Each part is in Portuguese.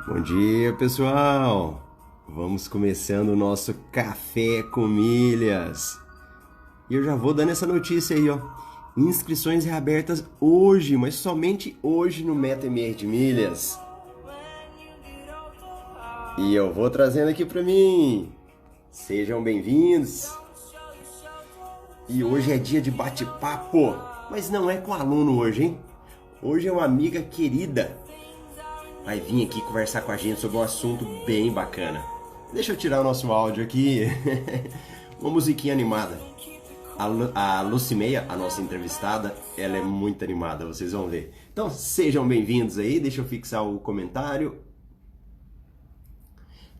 Bom dia, pessoal! Vamos começando o nosso Café com Milhas. E eu já vou dando essa notícia aí, ó. Inscrições reabertas hoje, mas somente hoje no MetaMR de Milhas. E eu vou trazendo aqui pra mim. Sejam bem-vindos. E hoje é dia de bate-papo, mas não é com aluno hoje, hein? Hoje é uma amiga querida. Vai vir aqui conversar com a gente sobre um assunto bem bacana. Deixa eu tirar o nosso áudio aqui. Uma musiquinha animada. A Lucimeia, a nossa entrevistada, ela é muito animada, vocês vão ver. Então sejam bem-vindos aí, deixa eu fixar o comentário.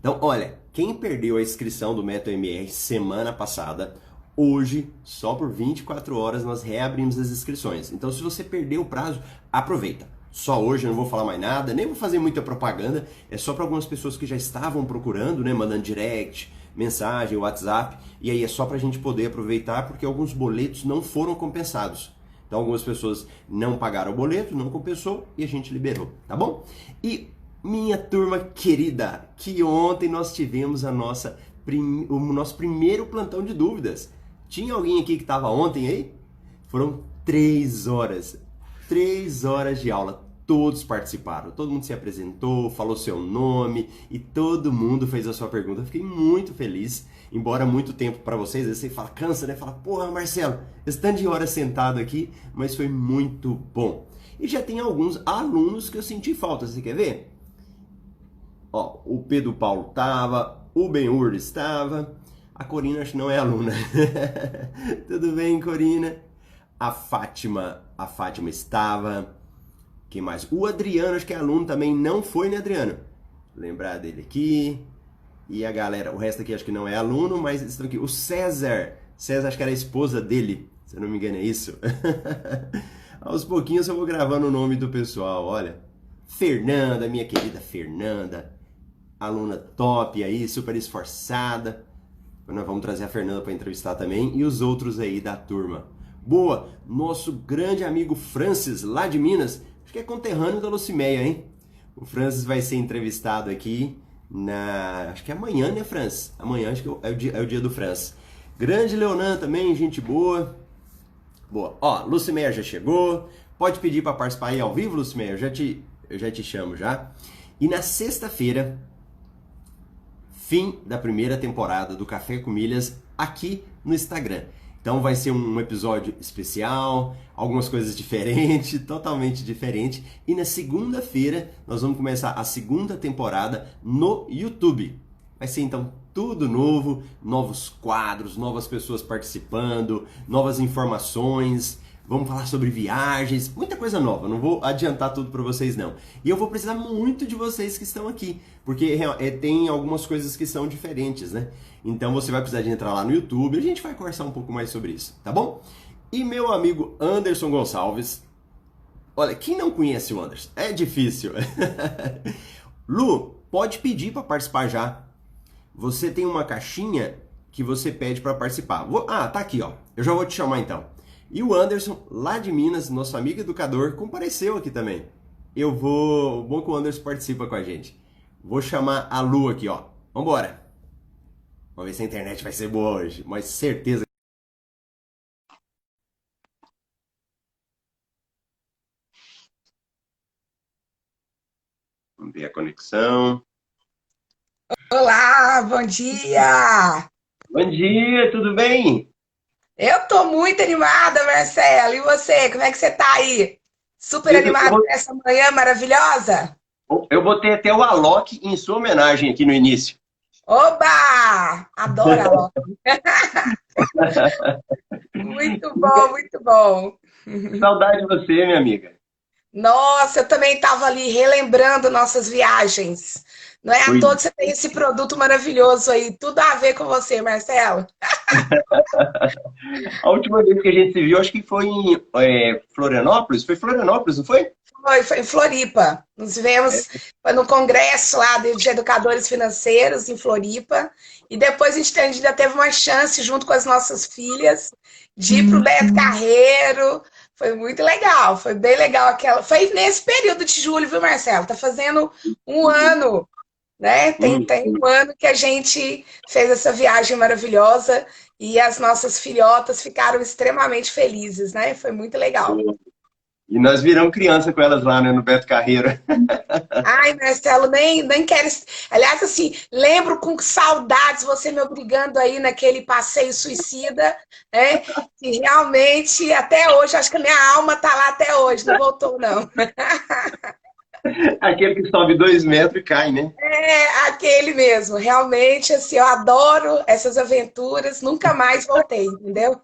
Então, olha, quem perdeu a inscrição do MetaMR semana passada, hoje, só por 24 horas, nós reabrimos as inscrições. Então, se você perdeu o prazo, aproveita. Só hoje, eu não vou falar mais nada, nem vou fazer muita propaganda, é só para algumas pessoas que já estavam procurando, né, mandando direct, mensagem, WhatsApp, e aí é só para a gente poder aproveitar, porque alguns boletos não foram compensados. Então, algumas pessoas não pagaram o boleto, não compensou, e a gente liberou, tá bom? E minha turma querida, que ontem nós tivemos o nosso primeiro plantão de dúvidas. Tinha alguém aqui que estava ontem aí? Foram 3 horas. 3 horas de aula. Todos participaram. Todo mundo se apresentou, falou seu nome e todo mundo fez a sua pergunta. Eu fiquei muito feliz. Embora muito tempo para vocês, às vezes você fala, cansa, né? Fala, porra, Marcelo, esse tanto de horas sentado aqui, mas foi muito bom. E já tem alguns alunos que eu senti falta. Você quer ver? Ó, o Pedro Paulo estava, o Benhur estava, a Corina acho que não é aluna. Tudo bem, Corina? A Fátima estava. Quem mais? O Adriano, acho que é aluno também, não foi, né, Adriano? Lembrar dele aqui. E a galera, o resto aqui acho que não é aluno, mas estão aqui. O César, acho que era a esposa dele, se eu não me engano é isso. Aos pouquinhos eu vou gravando o nome do pessoal, olha. Fernanda, minha querida Fernanda. Aluna top aí, super esforçada. Nós vamos trazer a Fernanda para entrevistar também e os outros aí da turma. Boa, nosso grande amigo Francis, lá de Minas, acho que é conterrâneo da Lucimeia, hein? O Francis vai ser entrevistado aqui acho que é amanhã, né, Francis? Amanhã acho que é o dia do Francis. Grande Leonan também, gente boa. Boa, ó, Lucimeia já chegou. Pode pedir para participar aí ao vivo, Lucimeia? Eu já te chamo já. E na sexta-feira, fim da primeira temporada do Café com Milhas aqui no Instagram. Então vai ser um episódio especial, algumas coisas diferentes, totalmente diferente. E na segunda-feira nós vamos começar a segunda temporada no YouTube. Vai ser então tudo novo, novos quadros, novas pessoas participando, novas informações. Vamos falar sobre viagens, muita coisa nova, não vou adiantar tudo para vocês não. E eu vou precisar muito de vocês que estão aqui, porque tem algumas coisas que são diferentes, né? Então você vai precisar de entrar lá no YouTube e a gente vai conversar um pouco mais sobre isso, tá bom? E meu amigo Anderson Gonçalves, olha, quem não conhece o Anderson? É difícil. Lu, pode pedir para participar já. Você tem uma caixinha que você pede para participar. Tá aqui, ó. Eu já vou te chamar então. E o Anderson, lá de Minas, nosso amigo educador, compareceu aqui também. Bom que o Anderson participa com a gente. Vou chamar a Lu aqui, ó. Vambora. Vamos ver se a internet vai ser boa hoje, mas certeza. Vamos ver a conexão. Olá, bom dia! Bom dia, tudo bem? Eu tô muito animada, Marcelo. E você, como é que você tá aí? Super Eu, eu, animado eu por essa manhã maravilhosa? eu botei até o Alok em sua homenagem aqui no início. Oba! Adoro a Loki. Muito bom, muito bom. Saudade de você, minha amiga. Nossa, eu também estava ali relembrando nossas viagens. Não é à Pois toa que você tem esse produto maravilhoso aí. Tudo a ver com você, Marcelo. a última vez que a gente se viu, acho que foi em Florianópolis. Foi Florianópolis, não foi? Foi em Floripa. Nos vemos foi no congresso lá de educadores financeiros em Floripa. E depois a gente ainda teve uma chance, junto com as nossas filhas, de ir para o Beto Carreiro, Foi muito legal, foi bem legal aquela. Foi nesse período de julho, viu, Marcelo? Tá fazendo um ano, né? Tem um ano que a gente fez essa viagem maravilhosa e as nossas filhotas ficaram extremamente felizes, né? Foi muito legal. E nós viramos criança com elas lá, né, no Beto Carreiro. Ai, Marcelo, nem quero. Aliás, assim, lembro com saudades você me obrigando aí naquele passeio suicida, né? E realmente, até hoje, acho que a minha alma tá lá até hoje, não voltou, não. Aquele que sobe 2 metros e cai, né? É aquele mesmo. Realmente, assim, eu adoro essas aventuras, nunca mais voltei, entendeu?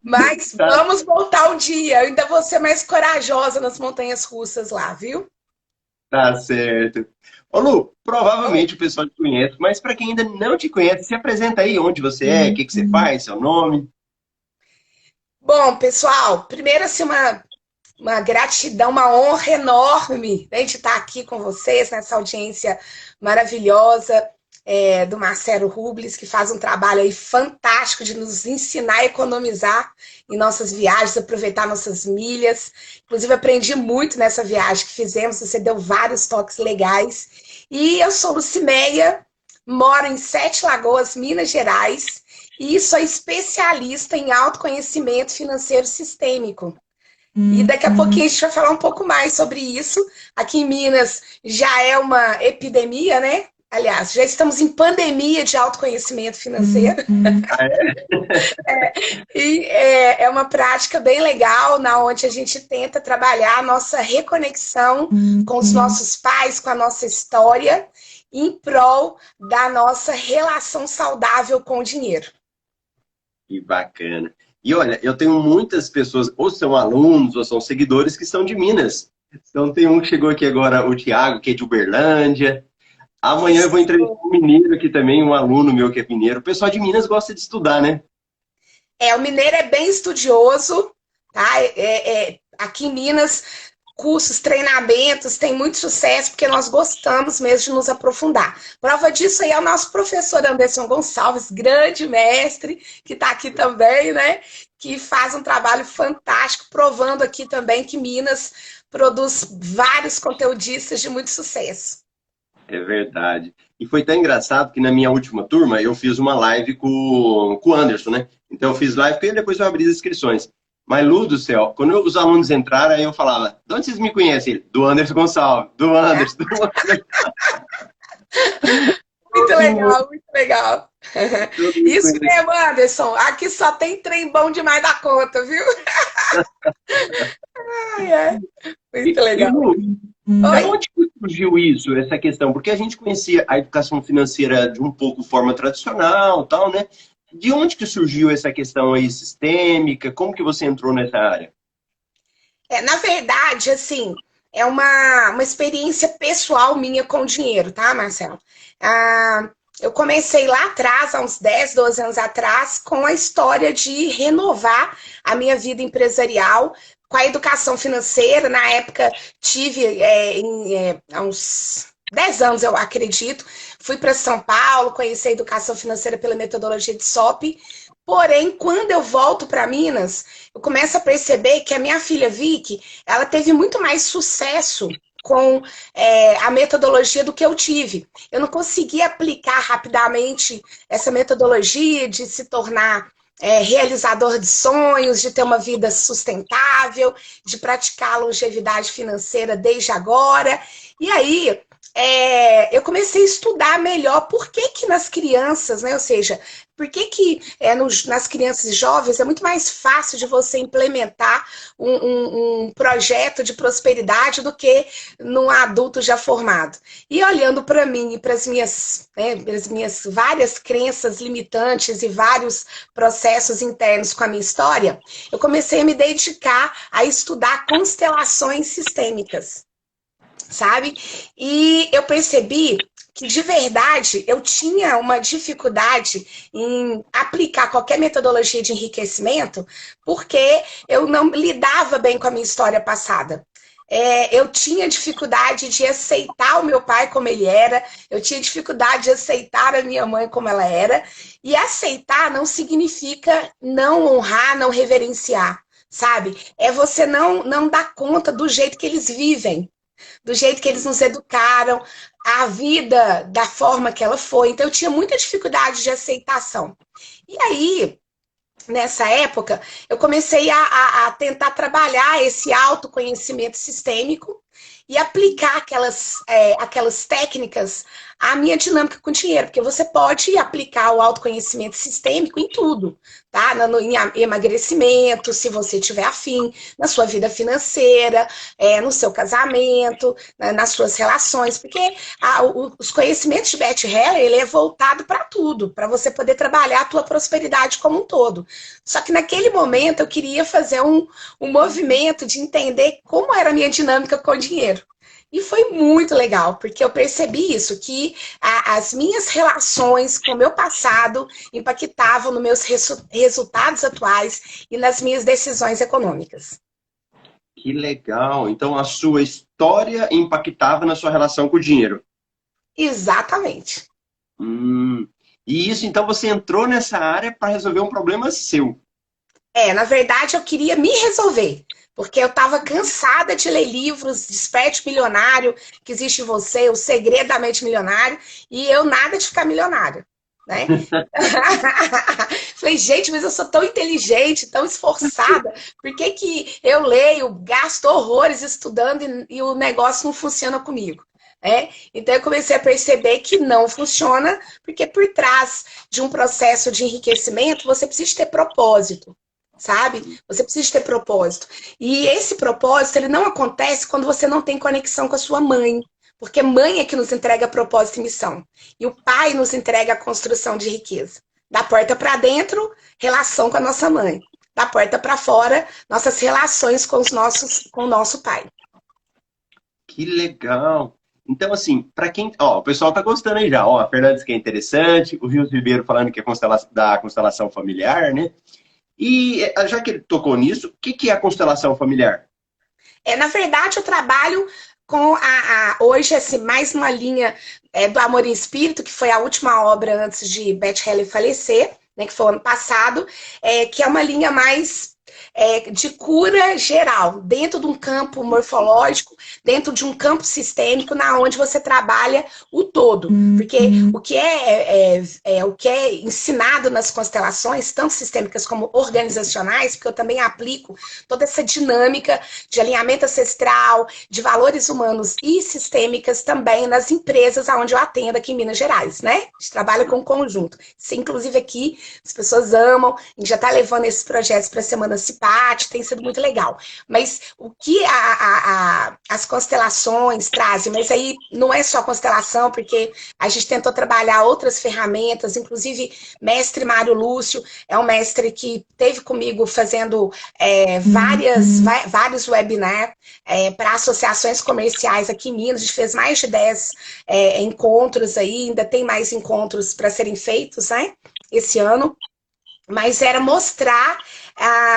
Mas Tá, vamos voltar um dia. Eu ainda vou ser mais corajosa nas montanhas russas lá, viu? tá certo. Ô, Lu, provavelmente o pessoal te conhece, mas para quem ainda não te conhece, se apresenta aí onde você é, o que que você faz, seu nome. Bom, pessoal, primeiro assim, uma gratidão, uma honra enorme, né, de estar aqui com vocês nessa audiência maravilhosa do Marcelo Rubles, que faz um trabalho aí fantástico de nos ensinar a economizar em nossas viagens, aproveitar nossas milhas. Inclusive, aprendi muito nessa viagem que fizemos, você deu vários toques legais. E eu sou Lucimeia, moro em Sete Lagoas, Minas Gerais, e sou especialista em autoconhecimento financeiro sistêmico. E daqui a pouquinho a gente vai falar um pouco mais sobre isso. Aqui em Minas já é uma epidemia, né? Aliás, já estamos em pandemia de autoconhecimento financeiro. Ah, é? E é uma prática bem legal, na onde a gente tenta trabalhar a nossa reconexão com os nossos pais, com a nossa história, em prol da nossa relação saudável com o dinheiro. Que bacana. E olha, eu tenho muitas pessoas, ou são alunos, ou são seguidores, que são de Minas. Então tem um que chegou aqui agora, o Thiago, que é de Uberlândia. Amanhã eu vou entrevistar um mineiro aqui também, um aluno meu que é mineiro. O pessoal de Minas gosta de estudar, né? O mineiro é bem estudioso, tá? Aqui em Minas, cursos, treinamentos, tem muito sucesso, porque nós gostamos mesmo de nos aprofundar. Prova disso aí é o nosso professor Anderson Gonçalves, grande mestre, que está aqui também, né? Que faz um trabalho fantástico, provando aqui também que Minas produz vários conteudistas de muito sucesso. É verdade. E foi tão engraçado que na minha última turma eu fiz uma live com o Anderson, né? Então eu fiz live com ele, depois eu abri as inscrições. Mas, Lu do céu, quando os alunos entraram, aí eu falava, de onde vocês me conhecem? Ele, do Anderson Gonçalves, do Anderson, do Anderson. Muito Todo mundo, legal, muito legal. todo mundo Isso conhece. mesmo, Anderson. Aqui só tem trem bom demais da conta, viu? Ai, é. Muito E, legal. Lu, da Oi? onde que surgiu isso, essa questão? Porque a gente conhecia a educação financeira de um pouco forma tradicional, tal, né? De onde que surgiu essa questão aí sistêmica? Como que você entrou nessa área? Na verdade, assim, é uma experiência pessoal minha com o dinheiro, tá, Marcelo? Eu comecei lá atrás, há uns 10, 12 anos atrás, com a história de renovar a minha vida empresarial com a educação financeira. Na época, tive, há uns 10 anos, eu acredito, fui para São Paulo, conheci a educação financeira pela metodologia de SOP. Porém, quando eu volto para Minas, eu começo a perceber que a minha filha Vicky, ela teve muito mais sucesso com a metodologia do que eu tive. Eu não consegui aplicar rapidamente essa metodologia de se tornar realizador de sonhos, de ter uma vida sustentável, de praticar a longevidade financeira desde agora. E aí, eu comecei a estudar melhor por que que nas crianças, né? Ou seja, por que que nas crianças e jovens é muito mais fácil de você implementar um projeto de prosperidade do que num adulto já formado. E olhando para mim e para as minhas várias crenças limitantes e vários processos internos com a minha história, eu comecei a me dedicar a estudar constelações sistêmicas, sabe? E eu percebi que, de verdade, eu tinha uma dificuldade em aplicar qualquer metodologia de enriquecimento, porque eu não lidava bem com a minha história passada. Eu tinha dificuldade de aceitar o meu pai como ele era, eu tinha dificuldade de aceitar a minha mãe como ela era, e aceitar não significa não honrar, não reverenciar. sabe? É você não dar conta do jeito que eles vivem, do jeito que eles nos educaram, a vida da forma que ela foi. Então, eu tinha muita dificuldade de aceitação. E aí, nessa época, eu comecei a tentar trabalhar esse autoconhecimento sistêmico e aplicar aquelas técnicas à minha dinâmica com dinheiro, porque você pode aplicar o autoconhecimento sistêmico em tudo, tá? Em emagrecimento, se você tiver afim, na sua vida financeira, no seu casamento, nas suas relações, porque os conhecimentos de Beth Hellinger, ele é voltado para tudo, para você poder trabalhar a tua prosperidade como um todo. Só que naquele momento eu queria fazer um movimento de entender como era a minha dinâmica com o dinheiro. E foi muito legal, porque eu percebi isso, que as minhas relações com o meu passado impactavam nos meus resultados atuais e nas minhas decisões econômicas. Que legal. Então a sua história impactava na sua relação com o dinheiro. Exatamente. E isso, então você entrou nessa área para resolver um problema seu. Na verdade, eu queria me resolver, porque eu estava cansada de ler livros, Desperte Milionário, que existe em você, O Segredo da Mente Milionário, e eu nada de ficar milionário, né? Falei, gente, mas eu sou tão inteligente, tão esforçada, por que que eu leio, gasto horrores estudando e o negócio não funciona comigo? Então eu comecei a perceber que não funciona, porque por trás de um processo de enriquecimento, você precisa ter propósito. Sabe? Você precisa ter propósito. E esse propósito, ele não acontece quando você não tem conexão com a sua mãe. Porque mãe é que nos entrega propósito e missão. E o pai nos entrega a construção de riqueza. Da porta para dentro, relação com a nossa mãe. Da porta para fora, nossas relações com o nosso pai. Que legal. Então, assim, para quem... Ó, o pessoal tá gostando aí já. Ó, a Fernanda diz que é interessante, o Rios Ribeiro falando que é da constelação familiar, né? E já que ele tocou nisso, o que é a constelação familiar? Na verdade, eu trabalho com hoje, assim, mais uma linha do Amor em Espírito, que foi a última obra antes de Beth Hellinger falecer, né, que foi o ano passado, que é uma linha mais de cura geral, dentro de um campo morfológico, dentro de um campo sistêmico, na onde você trabalha o todo. Porque o que é ensinado nas constelações, tanto sistêmicas como organizacionais, porque eu também aplico toda essa dinâmica de alinhamento ancestral, de valores humanos e sistêmicas também nas empresas onde eu atendo aqui em Minas Gerais, né? A gente trabalha com conjunto. Isso, inclusive aqui, as pessoas amam, a gente já está levando esses projetos para a Semana Cipate, tem sido muito legal. Mas o que as constelações trazem, mas aí não é só constelação, porque a gente tentou trabalhar outras ferramentas, inclusive mestre Mário Lúcio é um mestre que teve comigo fazendo vários webinars para associações comerciais aqui em Minas. A gente fez mais de 10 encontros aí, ainda tem mais encontros para serem feitos, né, esse ano. Mas era mostrar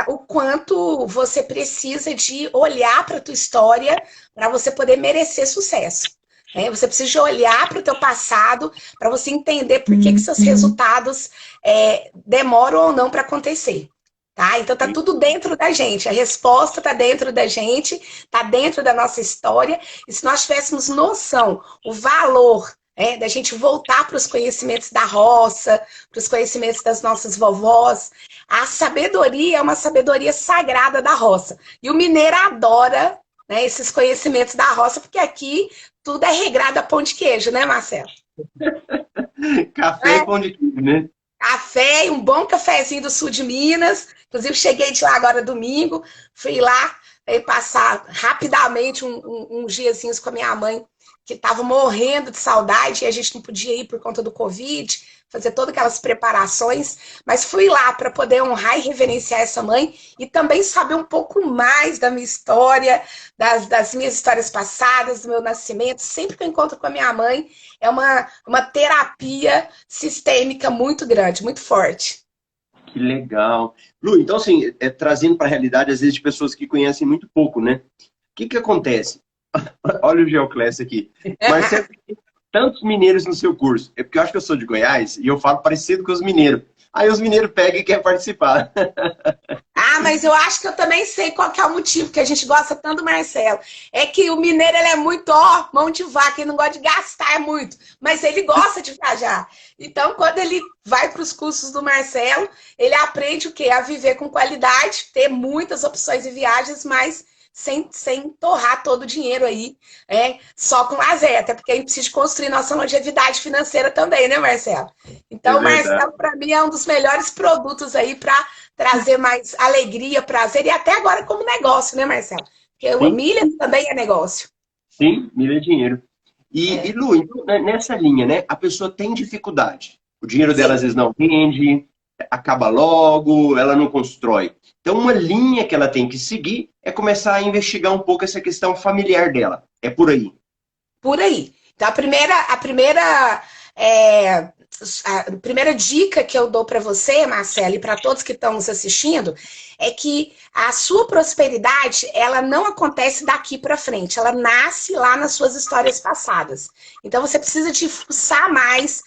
o quanto você precisa de olhar para a tua história para você poder merecer sucesso. Você precisa de olhar para o teu passado para você entender por que seus resultados demoram ou não para acontecer. Tá? Então tá tudo dentro da gente, a resposta tá dentro da gente, tá dentro da nossa história, e se nós tivéssemos noção, o valor da gente voltar para os conhecimentos da roça, para os conhecimentos das nossas vovós. A sabedoria é uma sabedoria sagrada da roça. E o mineiro adora, né, esses conhecimentos da roça, porque aqui tudo é regrado a pão de queijo, né, Marcelo? Café e pão de queijo, né? Café e um bom cafezinho do sul de Minas. Inclusive, cheguei de lá agora domingo, fui lá passar rapidamente uns diazinhos com a minha mãe, que estava morrendo de saudade, e a gente não podia ir por conta do Covid, fazer todas aquelas preparações, mas fui lá para poder honrar e reverenciar essa mãe e também saber um pouco mais da minha história, das minhas histórias passadas, do meu nascimento. Sempre que eu encontro com a minha mãe, é uma terapia sistêmica muito grande, muito forte. Que legal. Lu, então assim, trazendo para a realidade, às vezes, de pessoas que conhecem muito pouco, né? O que acontece? Olha o Geoclass aqui. Mas tantos mineiros no seu curso? É porque eu acho que eu sou de Goiás e eu falo parecido com os mineiros. Aí os mineiros pegam e querem participar. Ah, mas eu acho que eu também sei qual que é o motivo que a gente gosta tanto do Marcelo. É que o mineiro ele é muito, ó, mão de vaca, ele não gosta de gastar é muito, mas ele gosta de viajar. Então, quando ele vai para os cursos do Marcelo, ele aprende o quê? A viver com qualidade, ter muitas opções de viagens, mas sem torrar todo o dinheiro aí, só com lazer, até porque a gente precisa construir nossa longevidade financeira também, né, Marcelo? É Então, o verdade. Marcelo, para mim, é um dos melhores produtos aí para trazer mais alegria, prazer e até agora como negócio, né, Marcelo? Porque o Sim, milha também é negócio. sim, milha é dinheiro. E É. Lu, então, nessa linha, né? A pessoa tem dificuldade. O dinheiro dela às Sim. vezes não rende, acaba logo, ela não constrói. Então, uma linha que ela tem que seguir é começar a investigar um pouco essa questão familiar dela. É por aí. Por aí. Então, é, a primeira dica que eu dou para você, Marcela, e para todos que estão nos assistindo, é que a sua prosperidade, ela não acontece daqui para frente, ela nasce lá nas suas histórias passadas. Então, você precisa de fuçar mais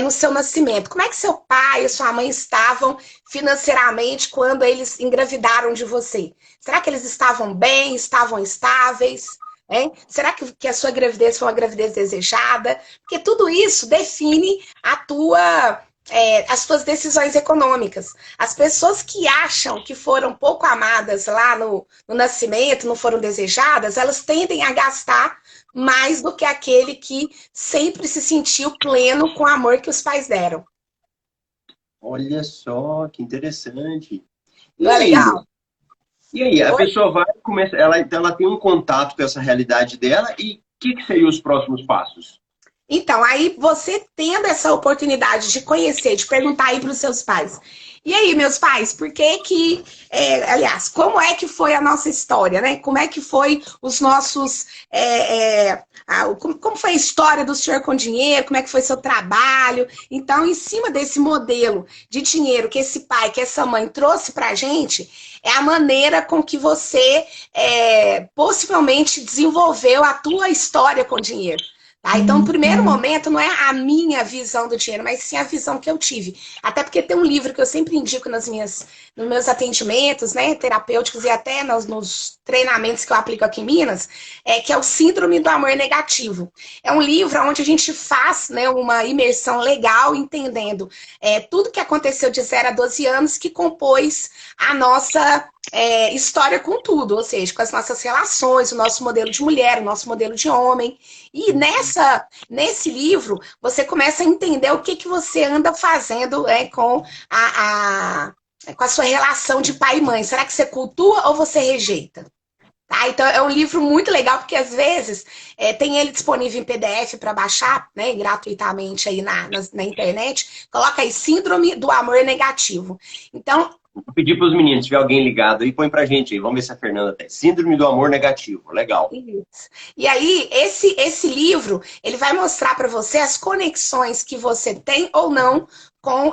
no seu nascimento. Como é que seu pai e sua mãe estavam financeiramente quando eles engravidaram de você? Será que eles estavam bem, estavam estáveis? Hein? Será que a sua gravidez foi uma gravidez desejada? Porque tudo isso define as suas decisões econômicas. As pessoas que acham que foram pouco amadas lá no nascimento, não foram desejadas, elas tendem a gastar mais do que aquele que sempre se sentiu pleno com o amor que os pais deram. Olha só, que interessante. Não E é aí, Lu? legal? E aí, a Oi? pessoa vai começa, então ela tem um contato com essa realidade dela e o que seriam os próximos passos? Então, aí você tendo essa oportunidade de conhecer, de perguntar aí para os seus pais. E aí, meus pais, por que que, aliás, como é que foi a nossa história, né? Como é que foi os nossos, como foi a história do senhor com dinheiro? Como é que foi seu trabalho? Então, em cima desse modelo de dinheiro que esse pai, que essa mãe trouxe para a gente, é a maneira com que você possivelmente desenvolveu a tua história com dinheiro. Tá? Então, no primeiro momento, não é a minha visão do dinheiro, mas sim a visão que eu tive. Até porque tem um livro que eu sempre indico nos meus atendimentos, né, terapêuticos e até nos treinamentos que eu aplico aqui em Minas, que é o Síndrome do Amor Negativo. É um livro onde a gente faz, né, uma imersão legal, entendendo tudo que aconteceu de 0 a 12 anos que compôs a nossa história com tudo, ou seja, com as nossas relações, o nosso modelo de mulher, o nosso modelo de homem. E nesse livro, você começa a entender o que você anda fazendo com a sua relação de pai e mãe. Será que você cultua ou você rejeita? Tá? Então, é um livro muito legal, porque às vezes tem ele disponível em PDF para baixar, né, gratuitamente aí na internet. Coloca aí Síndrome do Amor Negativo. Então, Vou pedir para os meninos, se tiver alguém ligado aí, põe pra gente aí. Vamos ver se a Fernanda tem. Síndrome do amor negativo. Legal. isso. E aí, esse livro, ele vai mostrar para você as conexões que você tem ou não com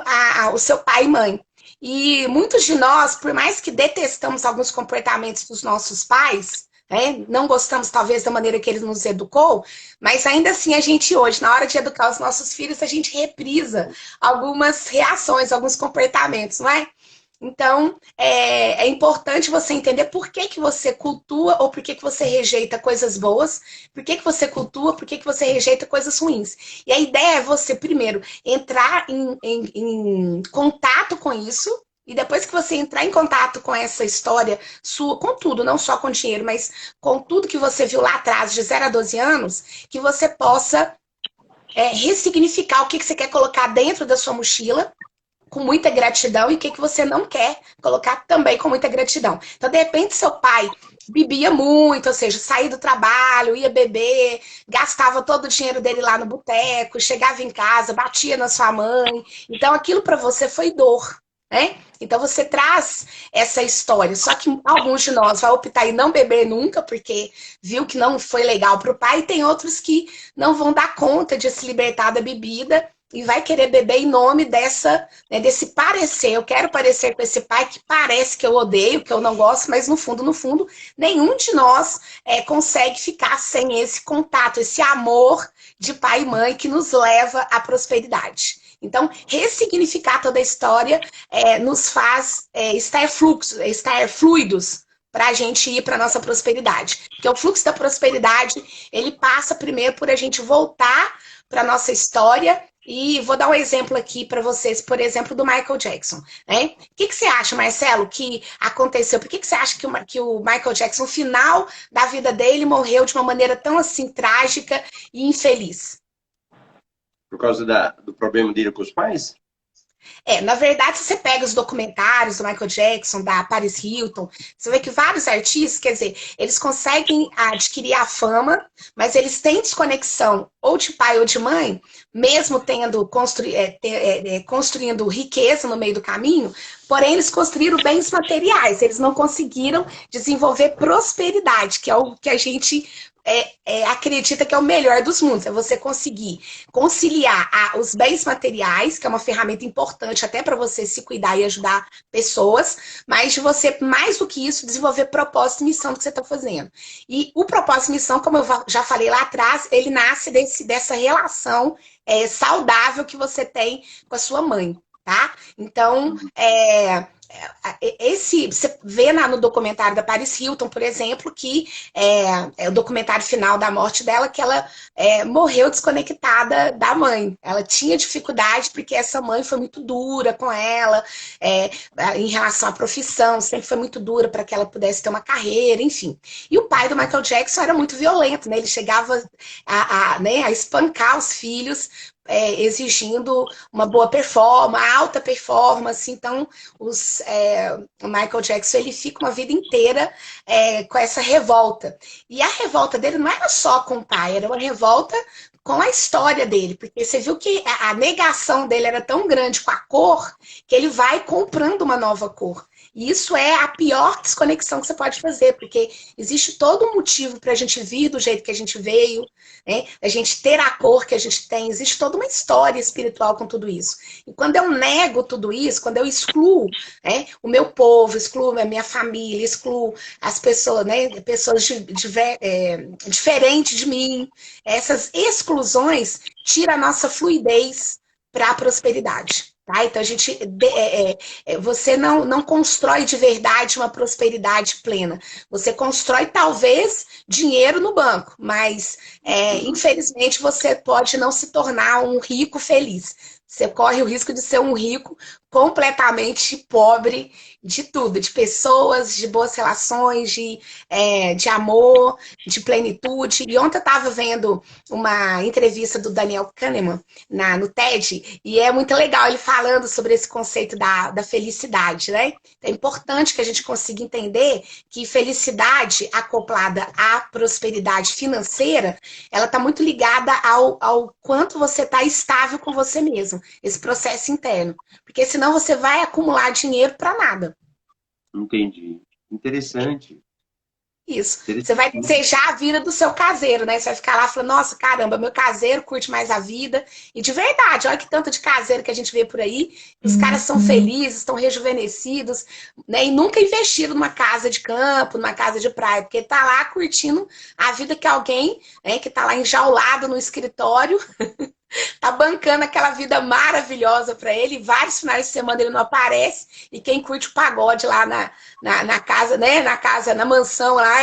o seu pai e mãe. E muitos de nós, por mais que detestamos alguns comportamentos dos nossos pais, né, não gostamos talvez da maneira que ele nos educou, mas ainda assim a gente hoje, na hora de educar os nossos filhos, a gente reprisa algumas reações, alguns comportamentos, não é? Então, é importante você entender por que que você cultua ou por que que você rejeita coisas boas, por que que você cultua, por que que você rejeita coisas ruins. E a ideia é você, primeiro, entrar em contato com isso, e depois que você entrar em contato com essa história sua, com tudo, não só com dinheiro, mas com tudo que você viu lá atrás, de 0 a 12 anos, que você possa ressignificar o que que você quer colocar dentro da sua mochila com muita gratidão e o que, que você não quer colocar também com muita gratidão. Então, de repente, seu pai bebia muito, ou seja, saía do trabalho, ia beber, gastava todo o dinheiro dele lá no boteco, chegava em casa, batia na sua mãe. Então, aquilo para você foi dor, né? Então, você traz essa história. Só que alguns de nós vão optar em não beber nunca, porque viu que não foi legal para o pai, e tem outros que não vão dar conta de se libertar da bebida e vai querer beber em nome desse parecer. Eu quero parecer com esse pai que parece que eu odeio, que eu não gosto, mas no fundo, nenhum de nós consegue ficar sem esse contato, esse amor de pai e mãe que nos leva à prosperidade. Então, ressignificar toda a história nos faz estar fluidos para a gente ir para a nossa prosperidade. Porque o fluxo da prosperidade, ele passa primeiro por a gente voltar para a nossa história. E vou dar um exemplo aqui para vocês, por exemplo, do Michael Jackson. Né? O que você acha, Marcelo, que aconteceu? Por que você acha que o Michael Jackson, no final da vida dele, morreu de uma maneira tão assim trágica e infeliz? Por causa do problema dele com os pais? Na verdade, se você pega os documentários do Michael Jackson, da Paris Hilton, você vê que vários artistas, quer dizer, eles conseguem adquirir a fama, mas eles têm desconexão ou de pai ou de mãe, mesmo construindo riqueza no meio do caminho, porém eles construíram bens materiais, eles não conseguiram desenvolver prosperidade, que é o que a gente acredita que é o melhor dos mundos, é você conseguir conciliar os bens materiais, que é uma ferramenta importante até para você se cuidar e ajudar pessoas, mas de você, mais do que isso, desenvolver propósito e missão do que você está fazendo. E o propósito e missão, como eu já falei lá atrás, ele nasce dessa relação saudável que você tem com a sua mãe, tá? Então, você vê no documentário da Paris Hilton, por exemplo, que é o documentário final da morte dela, que ela morreu desconectada da mãe. Ela tinha dificuldade porque essa mãe foi muito dura com ela, em relação à profissão, sempre foi muito dura para que ela pudesse ter uma carreira, enfim. E o pai do Michael Jackson era muito violento, né? Ele chegava a espancar os filhos, exigindo uma boa performance, alta performance. Então, o Michael Jackson, ele fica uma vida inteira com essa revolta. E a revolta dele não era só com o pai, era uma revolta com a história dele, porque você viu que a negação dele era tão grande com a cor, que ele vai comprando uma nova cor. E isso é a pior desconexão que você pode fazer, porque existe todo um motivo para a gente vir do jeito que a gente veio, né? A gente ter a cor que a gente tem, existe toda uma história espiritual com tudo isso. E quando eu nego tudo isso, quando eu excluo, né, o meu povo, excluo a minha família, excluo as pessoas, né, pessoas diferentes de mim, essas exclusões tiram a nossa fluidez para a prosperidade. Tá? Então, você não constrói de verdade uma prosperidade plena. Você constrói, talvez, dinheiro no banco, mas, infelizmente, você pode não se tornar um rico feliz. Você corre o risco de ser um rico completamente pobre de tudo, de pessoas, de boas relações, de amor, de plenitude. E ontem eu estava vendo uma entrevista do Daniel Kahneman no TED, e é muito legal ele falando sobre esse conceito da felicidade, né? É importante que a gente consiga entender que felicidade acoplada à prosperidade financeira, ela está muito ligada ao quanto você está estável com você mesmo, esse processo interno. Porque senão você vai acumular dinheiro para nada. Entendi. Interessante. Isso. Você vai desejar a vida do seu caseiro, né? Você vai ficar lá falando, nossa, caramba, meu caseiro curte mais a vida. E de verdade, olha que tanto de caseiro que a gente vê por aí. Os caras são felizes, estão rejuvenescidos, né? E nunca investiram numa casa de campo, numa casa de praia, porque tá lá curtindo a vida que alguém, né, que tá lá enjaulado no escritório, tá bancando aquela vida maravilhosa para ele. Vários finais de semana ele não aparece. E quem curte o pagode lá na casa, né? Na mansão lá,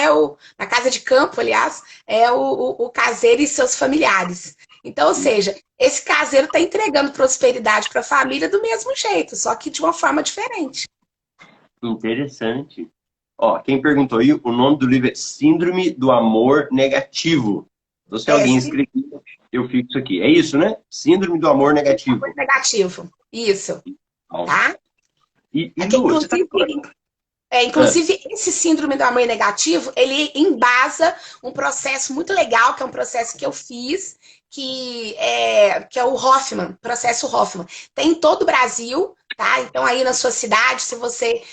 na casa de campo, aliás, é o caseiro e seus familiares. Então, ou seja, esse caseiro tá entregando prosperidade para a família do mesmo jeito, só que de uma forma diferente. Interessante. Ó, quem perguntou aí, o nome do livro é Síndrome do Amor Negativo. Então, se alguém escrever, eu fico isso aqui. É isso, né? Síndrome do Amor Negativo. Amor negativo. Isso. Bom. Tá? Inclusive, esse síndrome do amor negativo, ele embasa um processo muito legal, que é um processo que eu fiz, que é o Hoffman, processo Hoffman. Tem em todo o Brasil, tá? Então, aí na sua cidade, se você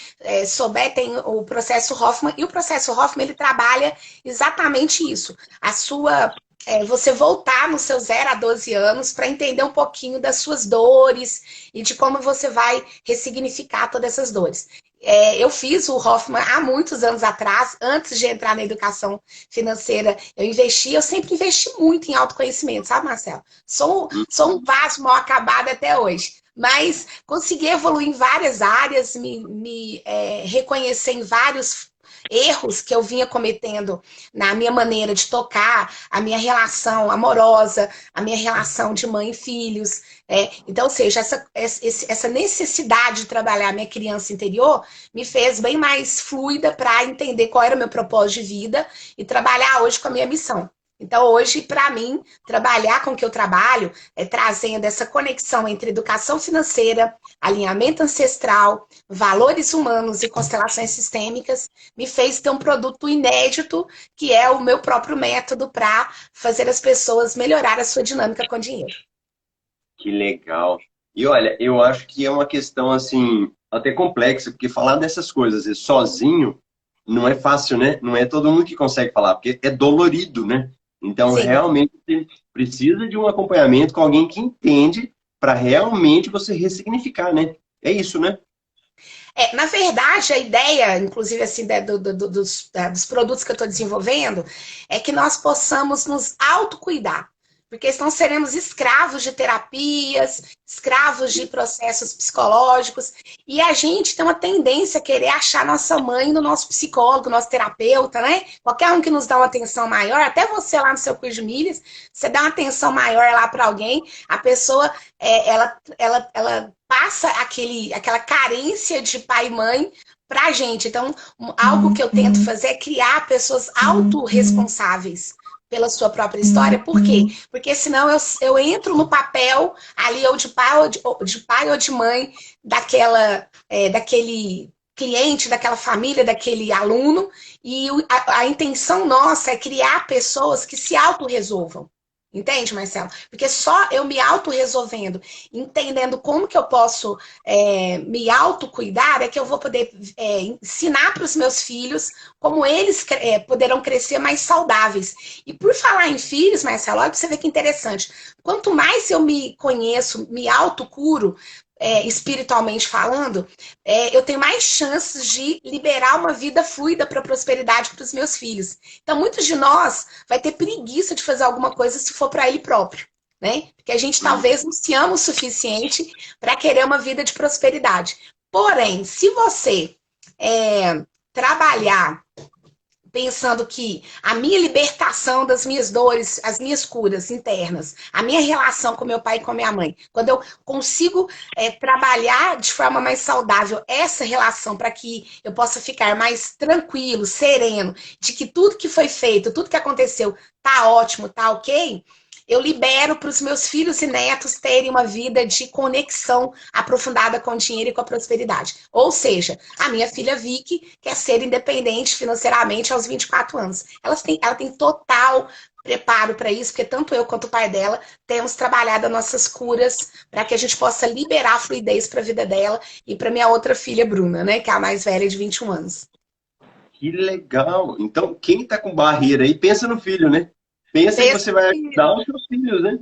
souber, tem o processo Hoffman. E o processo Hoffman, ele trabalha exatamente isso. A sua você voltar no seu 0 a 12 anos para entender um pouquinho das suas dores e de como você vai ressignificar todas essas dores. Eu fiz o Hoffman há muitos anos atrás, antes de entrar na educação financeira, eu sempre investi muito em autoconhecimento, sabe, Marcelo? Sou um vaso mal acabado até hoje. Mas consegui evoluir em várias áreas, reconhecer em vários erros que eu vinha cometendo na minha maneira de tocar, a minha relação amorosa, a minha relação de mãe e filhos. Então, ou seja, essa necessidade de trabalhar a minha criança interior me fez bem mais fluida para entender qual era o meu propósito de vida e trabalhar hoje com a minha missão. Então, hoje, para mim, trabalhar com o que eu trabalho é trazendo essa conexão entre educação financeira, alinhamento ancestral, valores humanos e constelações sistêmicas, me fez ter um produto inédito, que é o meu próprio método para fazer as pessoas melhorar a sua dinâmica com dinheiro. Que legal. E olha, eu acho que é uma questão assim, até complexa, porque falar dessas coisas sozinho não é fácil, né? Não é todo mundo que consegue falar, porque é dolorido, né? Então, Sim. realmente, você precisa de um acompanhamento com alguém que entende para realmente você ressignificar, né? É isso, né? Na verdade, a ideia, inclusive, assim, dos produtos que eu estou desenvolvendo, é que nós possamos nos autocuidar. Porque senão seremos escravos de terapias, escravos de processos psicológicos, e a gente tem uma tendência a querer achar nossa mãe no nosso psicólogo, nosso terapeuta, né? Qualquer um que nos dá uma atenção maior, até você lá no seu quiz de milhas, você dá uma atenção maior lá para alguém, a pessoa, ela passa aquela carência de pai e mãe pra gente. Então, algo que eu tento fazer é criar pessoas autorresponsáveis pela sua própria história. Por quê? Porque senão eu entro no papel ali, ou de pai ou de mãe, daquele cliente, daquela família, daquele aluno, e a intenção nossa é criar pessoas que se autorresolvam. Entende, Marcelo? Porque só eu me autorresolvendo, entendendo como que eu posso me autocuidar, é que eu vou poder ensinar para os meus filhos como eles poderão crescer mais saudáveis. E por falar em filhos, Marcelo, olha para você ver que interessante. Quanto mais eu me conheço, me autocuro, espiritualmente falando, eu tenho mais chances de liberar uma vida fluida para a prosperidade para os meus filhos. Então, muitos de nós vai ter preguiça de fazer alguma coisa se for para ele próprio, né? Porque a gente talvez não se ama o suficiente para querer uma vida de prosperidade. Porém, se você trabalhar pensando que a minha libertação das minhas dores, as minhas curas internas, a minha relação com meu pai e com minha mãe, quando eu consigo trabalhar de forma mais saudável essa relação para que eu possa ficar mais tranquilo, sereno, de que tudo que foi feito, tudo que aconteceu tá ótimo, tá ok, eu libero para os meus filhos e netos terem uma vida de conexão aprofundada com o dinheiro e com a prosperidade. Ou seja, a minha filha Vicky quer ser independente financeiramente aos 24 anos. Ela tem total preparo para isso, porque tanto eu quanto o pai dela temos trabalhado as nossas curas para que a gente possa liberar a fluidez para a vida dela e para minha outra filha, Bruna, né, que é a mais velha de 21 anos. Que legal. Então, quem está com barreira aí, pensa no filho, né? Pensa que você vai ajudar os seus filhos, né?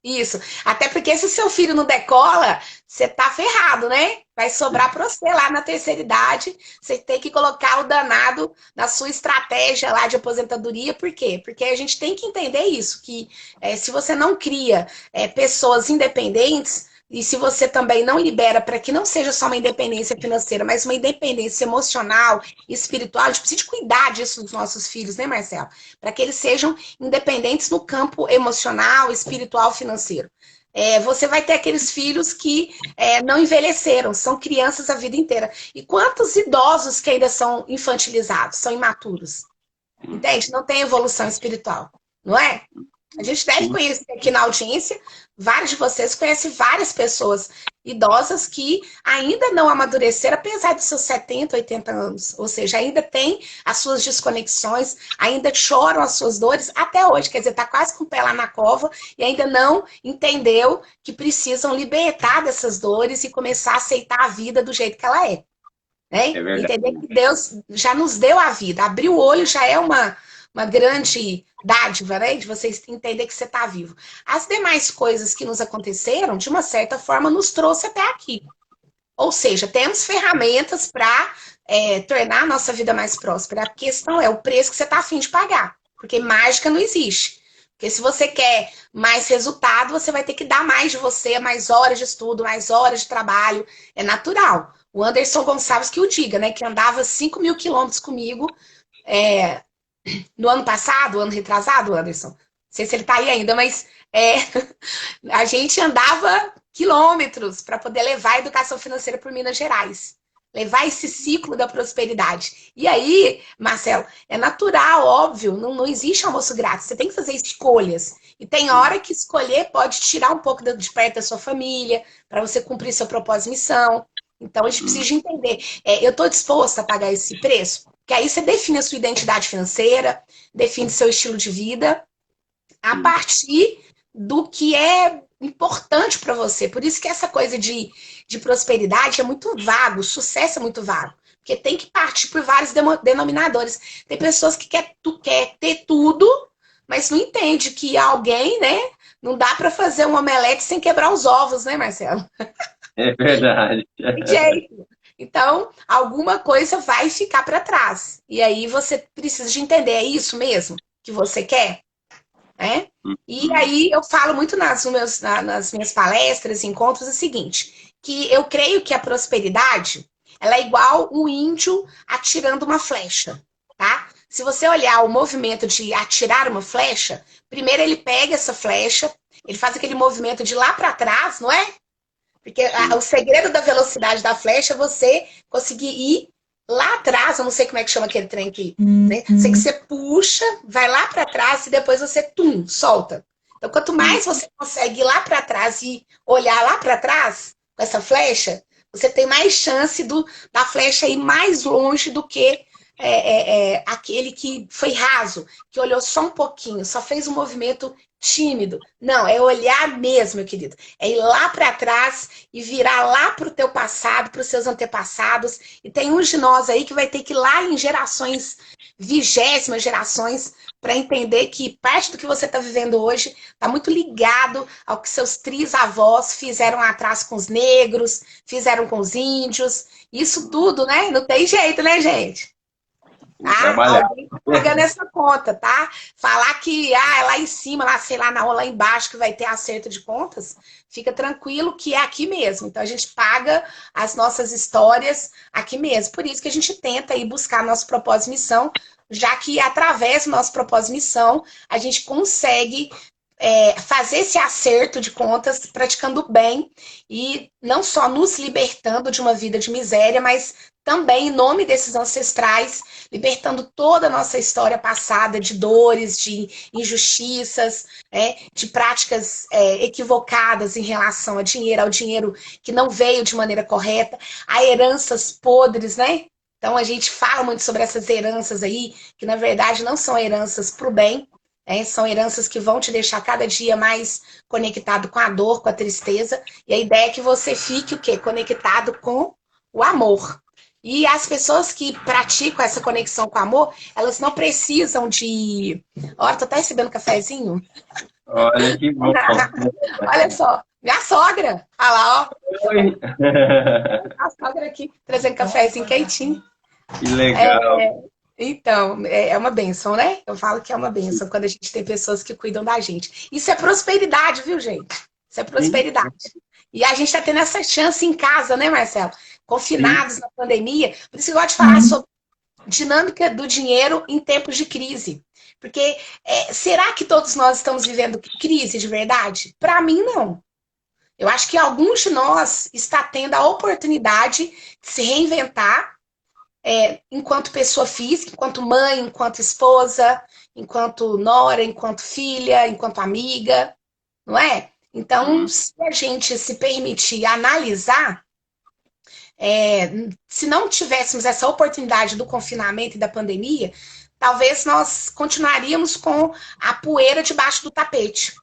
Isso. Até porque se o seu filho não decola, você tá ferrado, né? Vai sobrar para você lá na terceira idade. Você tem que colocar o danado na sua estratégia lá de aposentadoria. Por quê? Porque a gente tem que entender isso, que se você não cria pessoas independentes, e se você também não libera para que não seja só uma independência financeira, mas uma independência emocional e espiritual, a gente precisa de cuidar disso dos nossos filhos, né, Marcelo? Para que eles sejam independentes no campo emocional, espiritual, financeiro. Você vai ter aqueles filhos que não envelheceram, são crianças a vida inteira. E quantos idosos que ainda são infantilizados, são imaturos? Entende? Não tem evolução espiritual, não é? A gente deve Sim. conhecer aqui na audiência, vários de vocês conhecem várias pessoas idosas que ainda não amadureceram, apesar dos seus 70, 80 anos. Ou seja, ainda tem as suas desconexões, ainda choram as suas dores até hoje. Quer dizer, está quase com o pé lá na cova e ainda não entendeu que precisam libertar dessas dores e começar a aceitar a vida do jeito que ela é. Né? É verdade. Entender que Deus já nos deu a vida. Abrir o olho já é uma grande dádiva, né? De você entender que você está vivo. As demais coisas que nos aconteceram, de uma certa forma, nos trouxe até aqui. Ou seja, temos ferramentas para tornar a nossa vida mais próspera. A questão é o preço que você está a fim de pagar. Porque mágica não existe. Porque se você quer mais resultado, você vai ter que dar mais de você, mais horas de estudo, mais horas de trabalho. É natural. O Anderson Gonçalves que o diga, né? Que andava 5.000 quilômetros comigo é, no ano passado, ano retrasado, Anderson. Não sei se ele está aí ainda, mas a gente andava quilômetros para poder levar a educação financeira para Minas Gerais. Levar esse ciclo da prosperidade. E aí, Marcelo, é natural, óbvio, não existe almoço grátis. Você tem que fazer escolhas. E tem hora que escolher pode tirar um pouco de perto da sua família, para você cumprir seu propósito e missão. Então, a gente precisa entender. Eu estou disposta a pagar esse preço? Porque aí você define a sua identidade financeira, define seu estilo de vida, a partir do que é importante para você. Por isso que essa coisa de prosperidade é muito vago, sucesso é muito vago. Porque tem que partir por vários denominadores. Tem pessoas que quer ter tudo, mas não entende que alguém, né? Não dá para fazer um omelete sem quebrar os ovos, né, Marcelo? É verdade. Tem jeito. Então, alguma coisa vai ficar para trás. E aí você precisa de entender, é isso mesmo que você quer? Né? E aí eu falo muito nas minhas palestras, encontros, o seguinte, que eu creio que a prosperidade, ela é igual um índio atirando uma flecha, tá? Se você olhar o movimento de atirar uma flecha, primeiro ele pega essa flecha, ele faz aquele movimento de lá para trás, não é? Porque o segredo da velocidade da flecha é você conseguir ir lá atrás, eu não sei como é que chama aquele trem aqui, né? Sei que você puxa, vai lá para trás e depois você, solta. Então, quanto mais você consegue ir lá para trás e olhar lá para trás com essa flecha, você tem mais chance da flecha ir mais longe do que aquele que foi raso, que olhou só um pouquinho, só fez um movimento tímido. Não, é olhar mesmo, meu querido. É ir lá para trás e virar lá para o teu passado, para os seus antepassados. E tem uns de nós aí que vai ter que ir lá em gerações, 20º gerações, para entender que parte do que você está vivendo hoje está muito ligado ao que seus trisavós fizeram lá atrás com os negros, fizeram com os índios. Isso tudo, né? Não tem jeito, né, gente? Alguém tá pagando essa conta, tá? Falar que é lá em cima, lá, sei lá, lá embaixo que vai ter acerto de contas, fica tranquilo que é aqui mesmo. Então a gente paga as nossas histórias aqui mesmo. Por isso que a gente tenta ir buscar nosso propósito e missão, já que através do nosso propósito e missão a gente consegue fazer esse acerto de contas praticando bem e não só nos libertando de uma vida de miséria, mas também em nome desses ancestrais, libertando toda a nossa história passada de dores, de injustiças, de práticas equivocadas em relação ao dinheiro que não veio de maneira correta, a heranças podres, né? Então a gente fala muito sobre essas heranças aí, que na verdade não são heranças para o bem, são heranças que vão te deixar cada dia mais conectado com a dor, com a tristeza. E a ideia é que você fique o quê? Conectado com o amor. E as pessoas que praticam essa conexão com o amor, elas não precisam de... Olha, tô até recebendo cafezinho. Olha que bom. Olha só, minha sogra. Olha lá, ó. Oi. A sogra aqui, trazendo cafezinho quentinho. Que legal. Então, é uma bênção, né? Eu falo que é uma bênção quando a gente tem pessoas que cuidam da gente. Isso é prosperidade, viu, gente? Isso é prosperidade. E a gente está tendo essa chance em casa, né, Marcelo? Confinados na pandemia. Por isso que eu gosto de falar sobre dinâmica do dinheiro em tempos de crise. Porque será que todos nós estamos vivendo crise de verdade? Para mim, não. Eu acho que alguns de nós está tendo a oportunidade de se reinventar enquanto pessoa física, enquanto mãe, enquanto esposa, enquanto nora, enquanto filha, enquanto amiga, não é? Então, se a gente se permitir analisar, se não tivéssemos essa oportunidade do confinamento e da pandemia, talvez nós continuaríamos com a poeira debaixo do tapete,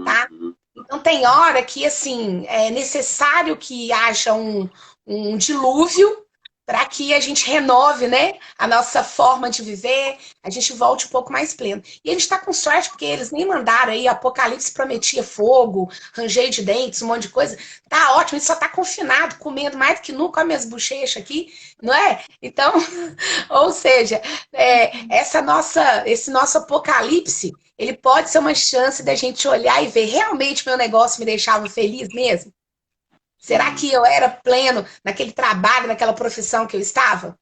tá? Então, tem hora que, assim, é necessário que haja um dilúvio para que a gente renove, né, a nossa forma de viver, a gente volte um pouco mais pleno. E a gente está com sorte, porque eles nem mandaram aí, Apocalipse prometia fogo, ranger de dentes, um monte de coisa. Tá ótimo, a gente só tá confinado, comendo mais do que nunca, com as minhas bochechas aqui, não é? Então, ou seja, esse nosso apocalipse, ele pode ser uma chance da gente olhar e ver, realmente meu negócio me deixava feliz mesmo? Será que eu era pleno naquele trabalho, naquela profissão que eu estava?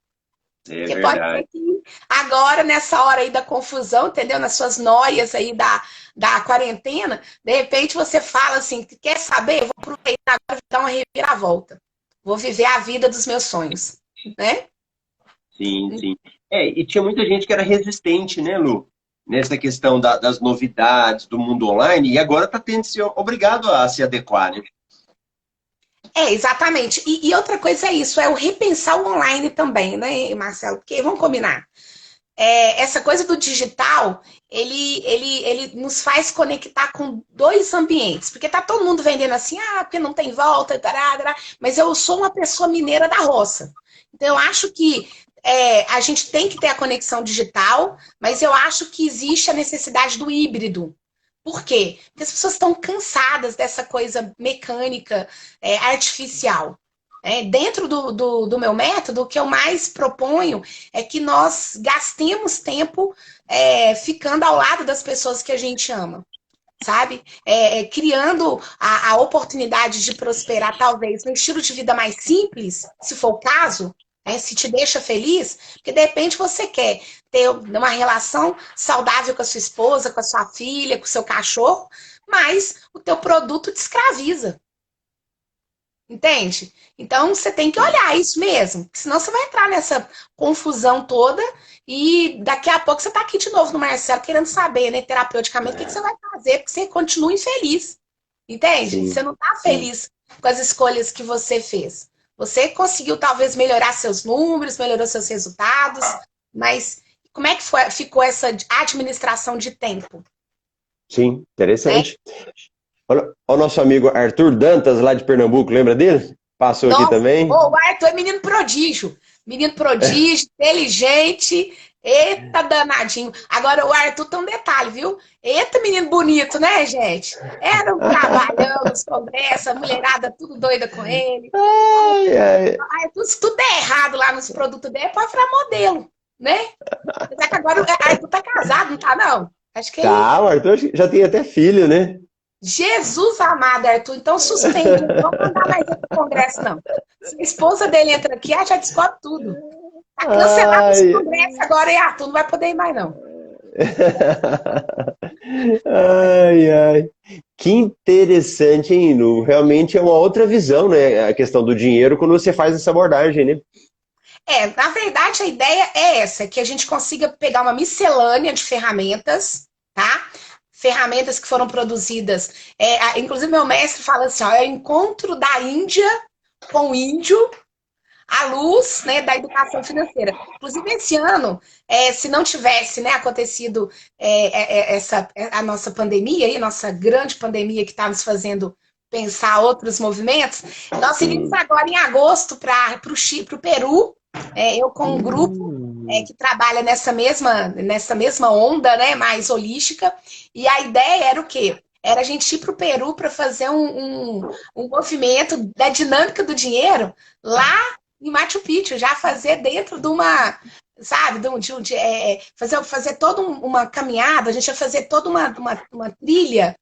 É Porque pode verdade. ser que agora, nessa hora aí da confusão, entendeu? Nas suas noias aí da quarentena, de repente você fala assim, quer saber? Eu vou aproveitar agora e dar uma reviravolta. Vou viver a vida dos meus sonhos, né? Sim, sim. E tinha muita gente que era resistente, né, Lu? Nessa questão das novidades do mundo online, e agora está tendo se obrigado a se adequar, né? Exatamente. E outra coisa é isso, é o repensar o online também, né, Marcelo? Porque vamos combinar. Essa coisa do digital, ele nos faz conectar com dois ambientes. Porque tá todo mundo vendendo assim, porque não tem volta, tará, tará, mas eu sou uma pessoa mineira da roça. Então, eu acho que a gente tem que ter a conexão digital, mas eu acho que existe a necessidade do híbrido. Por quê? Porque as pessoas estão cansadas dessa coisa mecânica, artificial. Dentro do meu método, o que eu mais proponho é que nós gastemos tempo ficando ao lado das pessoas que a gente ama, sabe? Criando a oportunidade de prosperar, talvez, num estilo de vida mais simples, se for o caso, se te deixa feliz, porque de repente você quer ter uma relação saudável com a sua esposa, com a sua filha, com o seu cachorro, mas o teu produto te escraviza. Entende? Então você tem que olhar isso mesmo, senão você vai entrar nessa confusão toda e daqui a pouco você está aqui de novo no Marcelo querendo saber, né, terapeuticamente, o que você vai fazer, porque você continua infeliz. Entende? Sim, Você não está sim. feliz com as escolhas que você fez. Você conseguiu talvez melhorar seus números, melhorou seus resultados, mas como é que ficou essa administração de tempo? Sim, Né? interessante. Olha o nosso amigo Arthur Dantas, lá de Pernambuco, lembra dele? Passou aqui Nossa, também. o Arthur é menino prodígio. Menino prodígio, inteligente. Eita, danadinho. Agora, o Arthur tem um detalhe, viu? Eita, menino bonito, né, gente? Era um trabalhão nos congressos, a mulherada tudo doida com ele. Ai, ai. Arthur, se tudo der errado lá nos produtos dele, pode virar modelo, né? Apesar que agora o Arthur tá casado, não tá, não? Acho que ele... Tá, o Arthur já tem até filho, né? Jesus amado, Arthur, então suspende, não vou mandar mais ele pro Congresso, não. Se a esposa dele entra aqui, já descobre tudo. Tá cancelado esse Ai. Congresso agora, e Arthur não vai poder ir mais, não. Ai, ai. Que interessante, hein, Lu? Realmente é uma outra visão, né? A questão do dinheiro quando você faz essa abordagem, né? Na verdade, a ideia é essa, que a gente consiga pegar uma miscelânea de ferramentas, tá? Ferramentas que foram produzidas. Inclusive, meu mestre fala assim, ó, é o encontro da Índia com o índio à luz, né, da educação financeira. Inclusive, esse ano, se não tivesse, né, acontecido a nossa pandemia, a nossa grande pandemia que está nos fazendo pensar outros movimentos, nós iríamos agora em agosto para o Peru, eu com um grupo que trabalha nessa mesma onda, né, mais holística, e a ideia era o quê? Era a gente ir para o Peru para fazer um movimento da dinâmica do dinheiro lá em Machu Picchu, já fazer dentro de uma, sabe, fazer toda uma caminhada, a gente ia fazer toda uma trilha,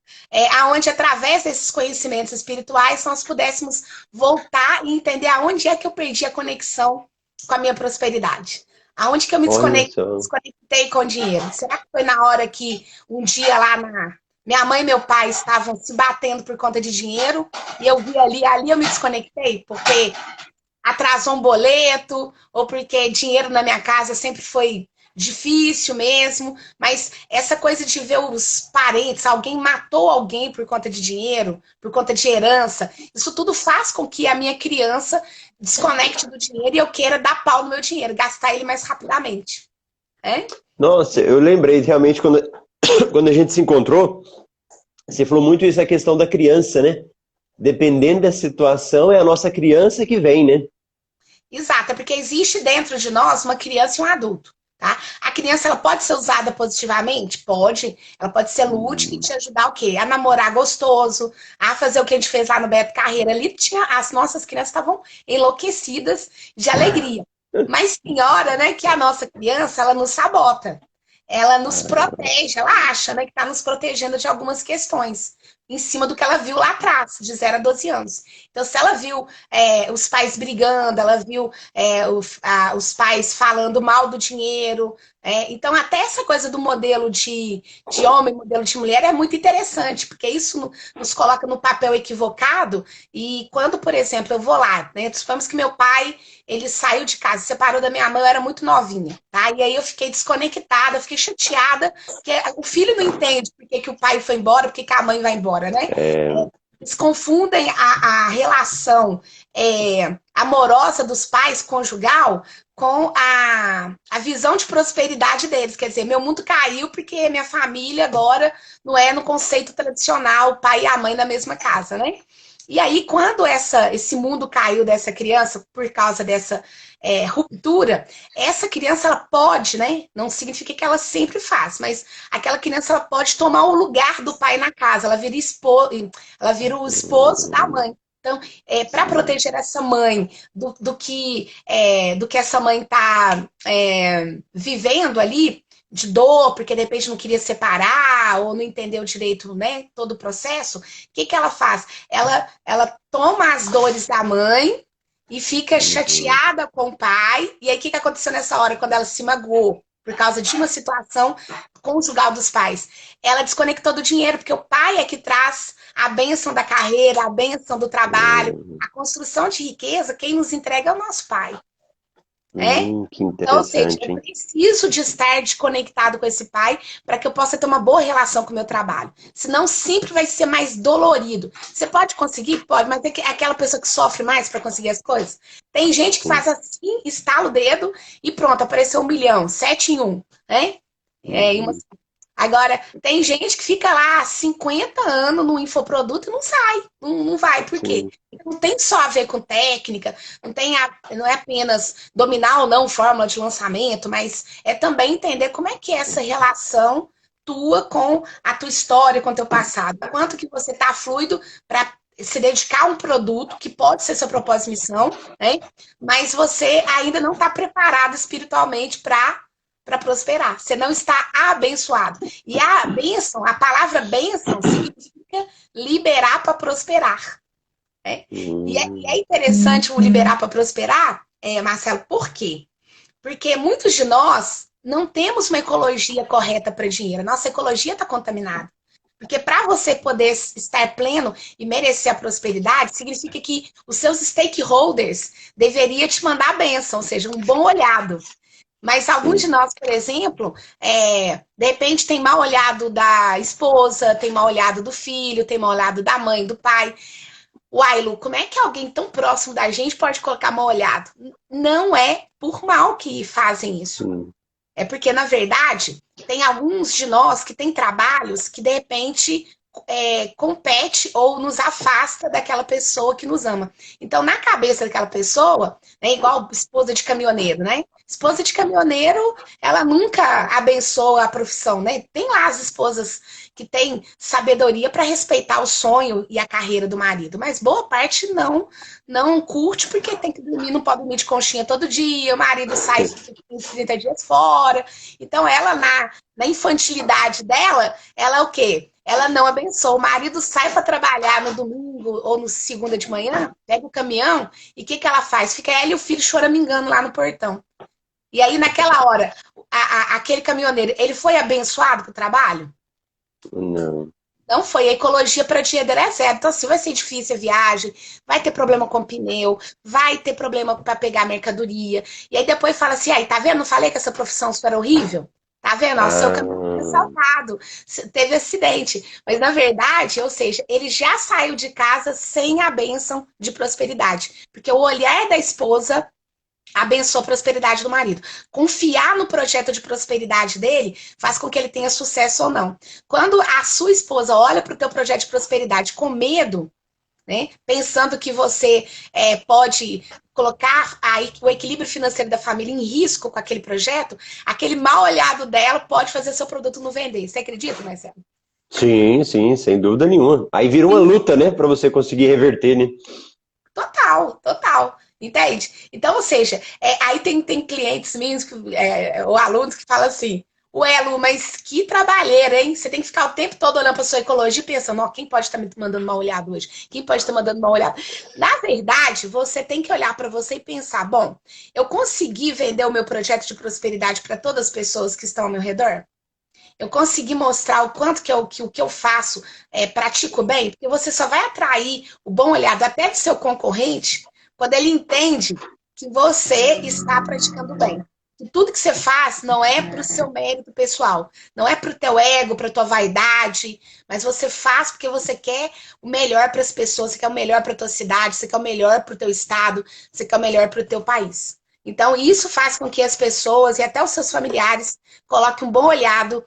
aonde através desses conhecimentos espirituais nós pudéssemos voltar e entender aonde é que eu perdi a conexão com a minha prosperidade. Aonde que eu me Olha só. desconectei com o dinheiro? Será que foi na hora que um dia lá minha mãe e meu pai estavam se batendo por conta de dinheiro e eu vi ali eu me desconectei? Porque atrasou um boleto, ou porque dinheiro na minha casa sempre foi difícil mesmo, mas essa coisa de ver os parentes, alguém matou alguém por conta de dinheiro, por conta de herança, isso tudo faz com que a minha criança desconecte do dinheiro e eu queira dar pau no meu dinheiro, gastar ele mais rapidamente. Nossa, eu lembrei realmente quando a gente se encontrou, você falou muito isso, a questão da criança, né? Dependendo da situação, é a nossa criança que vem, né? Exato, é porque existe dentro de nós uma criança e um adulto, tá? A criança, ela pode ser usada positivamente? Pode. Ela pode ser lúdica e te ajudar o quê? A namorar gostoso, a fazer o que a gente fez lá no Beto Carreira. Ali tinha, as nossas crianças estavam enlouquecidas de alegria. Mas tem hora, né, que a nossa criança, ela nos sabota. Ela nos protege, ela acha, né, que está nos protegendo de algumas questões, em cima do que ela viu lá atrás, de 0 a 12 anos. Então, se ela viu os pais brigando, ela viu os pais falando mal do dinheiro. Então, até essa coisa do modelo de homem, modelo de mulher, é muito interessante, porque isso nos coloca no papel equivocado. E quando, por exemplo, eu vou lá, né? Suponhamos que meu pai, ele saiu de casa, separou da minha mãe, eu era muito novinha, tá? E aí eu fiquei desconectada, fiquei chateada, porque o filho não entende por que o pai foi embora, por que a mãe vai embora, né? Eles confundem a relação amorosa dos pais, conjugal, com a visão de prosperidade deles. Quer dizer, meu mundo caiu porque minha família agora não é no conceito tradicional, o pai e a mãe na mesma casa, né? E aí, quando esse mundo caiu dessa criança por causa dessa ruptura, essa criança, ela pode, né? Não significa que ela sempre faz, mas aquela criança, ela pode tomar o lugar do pai na casa, ela vira o esposo da mãe. Então, para proteger essa mãe do que essa mãe está vivendo ali, de dor, porque de repente não queria separar, ou não entendeu direito, né, todo o processo, o que ela faz? Ela toma as dores da mãe e fica chateada com o pai. E aí, o que aconteceu nessa hora, quando ela se magoou? Por causa de uma situação conjugal dos pais. Ela desconectou do dinheiro, porque o pai é que traz a bênção da carreira, a bênção do trabalho, a construção de riqueza, quem nos entrega é o nosso pai. Que Então, ou seja, interessante, eu hein? preciso de estar conectado com esse pai para que eu possa ter uma boa relação com o meu trabalho. Senão, sempre vai ser mais dolorido. Você pode conseguir? Pode, mas é aquela pessoa que sofre mais para conseguir as coisas. Tem gente que faz assim, estala o dedo e pronto, apareceu 1 milhão, 7 em 1, né? Agora, tem gente que fica lá 50 anos no infoproduto e não sai, não vai. Por quê? Não tem só a ver com técnica, não é apenas dominar ou não fórmula de lançamento, mas é também entender como é que é essa relação tua com a tua história, com o teu passado. Quanto que você está fluido para se dedicar a um produto que pode ser seu propósito e missão, né? Mas você ainda não está preparado espiritualmente para prosperar. Você não está abençoado. E a bênção, a palavra bênção significa liberar para prosperar. Né? E é interessante o liberar para prosperar, Marcelo, por quê? Porque muitos de nós não temos uma ecologia correta para dinheiro. Nossa ecologia está contaminada. Porque para você poder estar pleno e merecer a prosperidade, significa que os seus stakeholders deveriam te mandar a bênção, ou seja, um bom olhado. Mas alguns de nós, por exemplo, de repente tem mal olhado da esposa, tem mal olhado do filho, tem mal olhado da mãe, do pai. Uai, Lu, como é que alguém tão próximo da gente pode colocar mal olhado? Não é por mal que fazem isso. É porque, na verdade, tem alguns de nós que têm trabalhos que, de repente, compete ou nos afasta daquela pessoa que nos ama. Então, na cabeça daquela pessoa, é igual esposa de caminhoneiro, né? Esposa de caminhoneiro, ela nunca abençoa a profissão, né? Tem lá as esposas que têm sabedoria para respeitar o sonho e a carreira do marido, mas boa parte não curte porque tem que dormir, não pode dormir de conchinha todo dia, o marido sai 30 dias fora. Então, ela, na infantilidade dela, ela é o quê? Ela não abençoa. O marido sai para trabalhar no domingo ou no segunda de manhã, pega o caminhão, e o que ela faz? Fica ela e o filho choramingando lá no portão. E aí, naquela hora, aquele caminhoneiro, ele foi abençoado com o trabalho? Não. Não foi. A ecologia para dinheiro é zero. Então, assim, vai ser difícil a viagem, vai ter problema com o pneu, vai ter problema para pegar a mercadoria. E aí depois fala assim, aí, tá vendo? Não falei que essa profissão super horrível? Tá vendo? O seu caminhão foi assaltado, teve acidente. Mas, na verdade, ou seja, ele já saiu de casa sem a bênção de prosperidade. Porque o olhar da esposa abençoa a prosperidade do marido. Confiar no projeto de prosperidade dele faz com que ele tenha sucesso ou não. Quando a sua esposa olha para o teu projeto de prosperidade com medo, né? Pensando que você pode colocar o equilíbrio financeiro da família em risco com aquele projeto, aquele mal olhado dela pode fazer seu produto não vender. Você acredita, Marcelo? Sim, sim, sem dúvida nenhuma. Aí vira uma luta, né, para você conseguir reverter, né? Total, total. Entende? Então, ou seja, aí tem clientes meus, ou alunos que falam assim, ué, Lu, mas que trabalheira, hein? Você tem que ficar o tempo todo olhando para sua ecologia e pensando, ó, quem pode estar me mandando uma olhada hoje? Quem pode estar mandando uma olhada? Na verdade, você tem que olhar para você e pensar, bom, eu consegui vender o meu projeto de prosperidade para todas as pessoas que estão ao meu redor? Eu consegui mostrar o quanto que o que eu faço pratico bem? Porque você só vai atrair o bom olhado até do seu concorrente quando ele entende que você está praticando bem. Que tudo que você faz não é para o seu mérito pessoal, não é para o teu ego, para a tua vaidade, mas você faz porque você quer o melhor para as pessoas, você quer o melhor para a tua cidade, você quer o melhor para o teu estado, você quer o melhor para o teu país. Então, isso faz com que as pessoas e até os seus familiares coloquem um bom olhado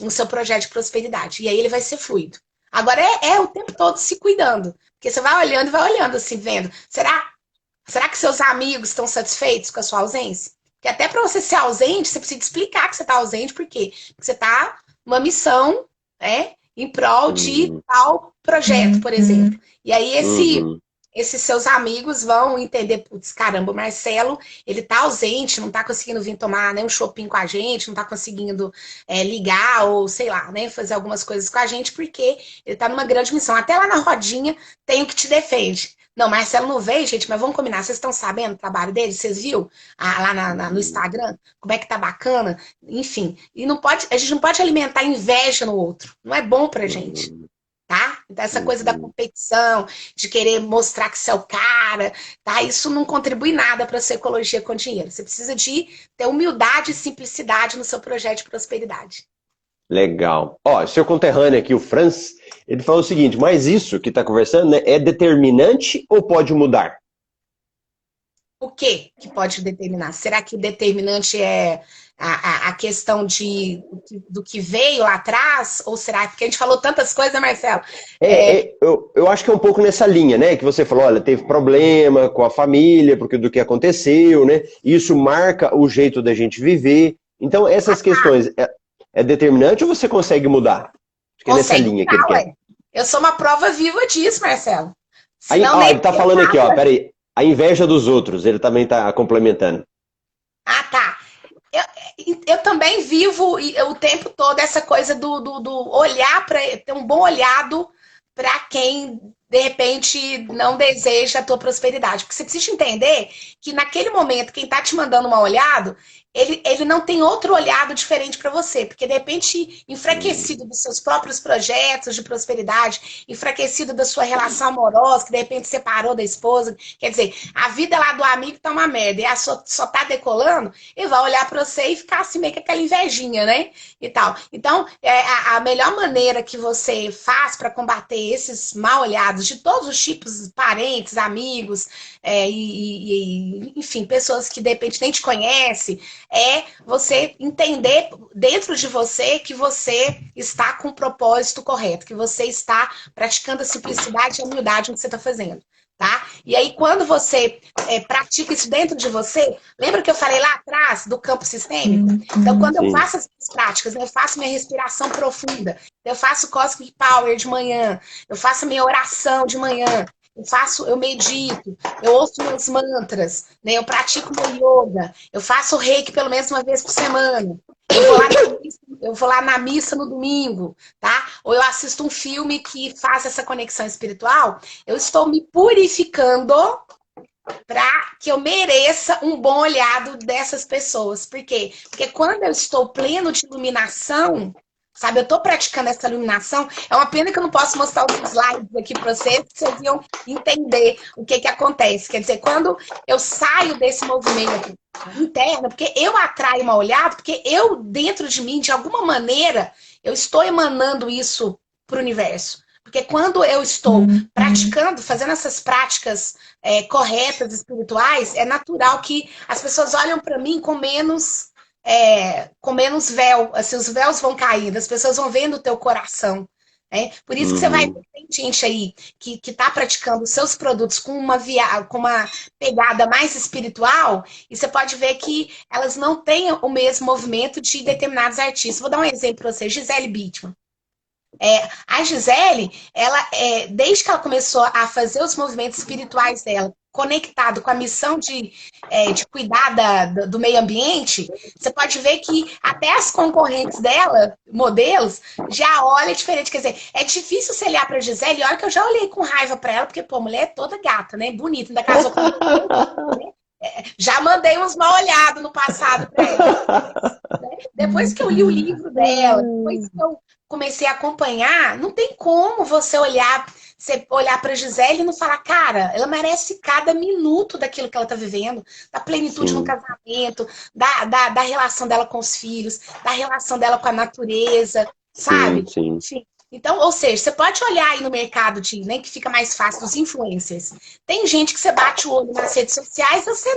no seu projeto de prosperidade. E aí ele vai ser fluido. Agora o tempo todo se cuidando. Porque você vai olhando assim, vendo. Será que seus amigos estão satisfeitos com a sua ausência? Porque até para você ser ausente, você precisa explicar que você está ausente, por quê? Porque você está numa missão, em prol de tal projeto, por exemplo. E aí esses seus amigos vão entender, putz, caramba, o Marcelo, ele tá ausente, não tá conseguindo vir tomar nem um shopping com a gente, não tá conseguindo ligar ou, sei lá, né, fazer algumas coisas com a gente, porque ele tá numa grande missão. Até lá na rodinha tem o que te defende. Não, Marcelo não veio, gente, mas vamos combinar. Vocês estão sabendo o trabalho dele? Vocês viram lá no Instagram? Como é que tá bacana? Enfim, e a gente não pode alimentar inveja no outro. Não é bom pra gente. Tá? Então, essa coisa da competição, de querer mostrar que você é o cara, tá? Isso não contribui nada para a sua ecologia com dinheiro. Você precisa de ter humildade e simplicidade no seu projeto de prosperidade. Legal. Ó, seu conterrâneo aqui, o Franz, ele falou o seguinte, mas isso que está conversando, né, é determinante ou pode mudar? O que pode determinar? Será que o determinante é a questão do que veio lá atrás? Ou será porque a gente falou tantas coisas, né, Marcelo? Eu acho que é um pouco nessa linha, né? Que você falou, olha, teve problema com a família, porque do que aconteceu, né? Isso marca o jeito da gente viver. Então, essas questões, é determinante ou você consegue mudar? Acho que é nessa linha que ele quer. Eu sou uma prova viva disso, Marcelo. Aí, ele tá falando aqui, ó, peraí. A inveja dos outros, ele também tá complementando. Ah, tá. Eu também vivo o tempo todo essa coisa do olhar para ter um bom olhado para quem de repente não deseja a tua prosperidade. Porque você precisa entender que naquele momento quem está te mandando uma olhada, ele não tem outro olhado diferente para você, porque de repente enfraquecido dos seus próprios projetos de prosperidade, enfraquecido da sua relação amorosa, que de repente separou da esposa, quer dizer, a vida lá do amigo tá uma merda, e a sua só tá decolando, ele vai olhar para você e ficar assim meio com aquela invejinha, né? E tal. Então, a melhor maneira que você faz para combater esses mal olhados de todos os tipos, parentes, amigos, enfim, pessoas que de repente nem te conhecem, é você entender dentro de você que você está com o propósito correto, que você está praticando a simplicidade e a humildade no que você está fazendo, tá? E aí, quando você pratica isso dentro de você, lembra que eu falei lá atrás do campo sistêmico? Então, quando eu faço essas práticas, eu faço minha respiração profunda, eu faço Cosmic Power de manhã, eu faço minha oração de manhã, eu medito, eu ouço meus mantras, né? Eu pratico meu yoga, eu faço reiki pelo menos uma vez por semana. Eu vou lá na missa no domingo, tá? Ou eu assisto um filme que faz essa conexão espiritual. Eu estou me purificando para que eu mereça um bom olhado dessas pessoas. Por quê? Porque quando eu estou pleno de iluminação, sabe, eu estou praticando essa iluminação. É uma pena que eu não posso mostrar os slides aqui para vocês iam entender o que acontece. Quer dizer, quando eu saio desse movimento interno, porque eu atraio uma olhada, porque eu, dentro de mim, de alguma maneira, eu estou emanando isso para o universo. Porque quando eu estou praticando, fazendo essas práticas corretas, espirituais, é natural que as pessoas olham para mim com menos véu, assim, os véus vão caindo, as pessoas vão vendo o teu coração, Por isso que você vai ver tem gente aí que está praticando os seus produtos com com uma pegada mais espiritual, e você pode ver que elas não têm o mesmo movimento de determinados artistas. Vou dar um exemplo para você, Gisele Bündchen. A Gisele, desde que ela começou a fazer os movimentos espirituais dela, conectado com a missão de cuidar do meio ambiente, você pode ver que até as concorrentes dela, modelos, já olham diferente. Quer dizer, é difícil você olhar para a Gisele, olha que eu já olhei com raiva para ela, porque, pô, a mulher é toda gata, né? Bonita, ainda casou com né? Já mandei uns mal olhados no passado para ela. Depois que eu li o livro dela, depois que eu comecei a acompanhar, não tem como você olhar para Gisele e não falar, cara, ela merece cada minuto daquilo que ela está vivendo, da plenitude no casamento, da relação dela com os filhos, da relação dela com a natureza, sabe? Sim. Enfim. Então, ou seja, você pode olhar aí no mercado que fica mais fácil dos influencers. Tem gente que você bate o olho nas redes sociais e você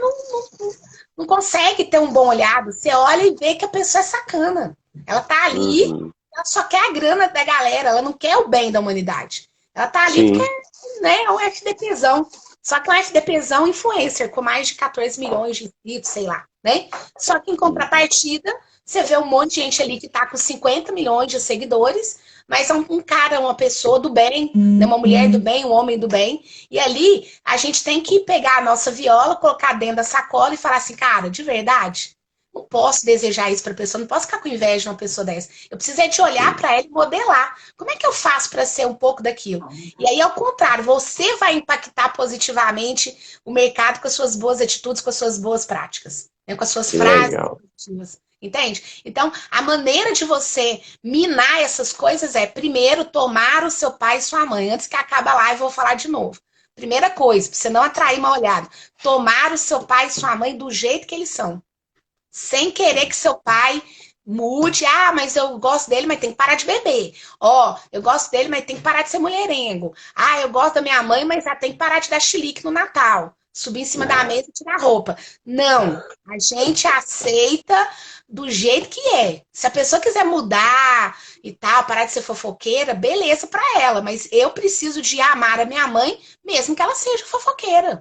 não consegue ter um bom olhado. Você olha e vê que a pessoa é sacana. Ela tá ali, ela só quer a grana da galera, ela não quer o bem da humanidade. Ela tá ali porque, né, é um FDPzão. Só que é um FDPzão influencer, com mais de 14 milhões de inscritos, sei lá, né? Só que em contrapartida, você vê um monte de gente ali que tá com 50 milhões de seguidores, mas é um cara, uma pessoa do bem, né? Uma mulher do bem, um homem do bem. E ali, a gente tem que pegar a nossa viola, colocar dentro da sacola e falar assim, cara, de verdade, não posso desejar isso para a pessoa, não posso ficar com inveja de uma pessoa dessa. Eu preciso de olhar para ela e modelar. Como é que eu faço para ser um pouco daquilo? E aí, ao contrário, você vai impactar positivamente o mercado com as suas boas atitudes, com as suas boas práticas, né? Com as suas frases positivas. Entende? Então, a maneira de você minar essas coisas é, primeiro, tomar o seu pai e sua mãe. Antes que acabe a live, eu vou falar de novo. Primeira coisa, para você não atrair mal olhado. Tomar o seu pai e sua mãe do jeito que eles são. Sem querer que seu pai mude. Ah, mas eu gosto dele, mas tem que parar de beber. Ó, eu gosto dele, mas tem que parar de ser mulherengo. Ah, eu gosto da minha mãe, mas já tem que parar de dar chilique no Natal. Subir em cima da mesa e tirar a roupa. Não, a gente aceita do jeito que é. Se a pessoa quiser mudar e tal, parar de ser fofoqueira, beleza pra ela. Mas eu preciso de amar a minha mãe, mesmo que ela seja fofoqueira.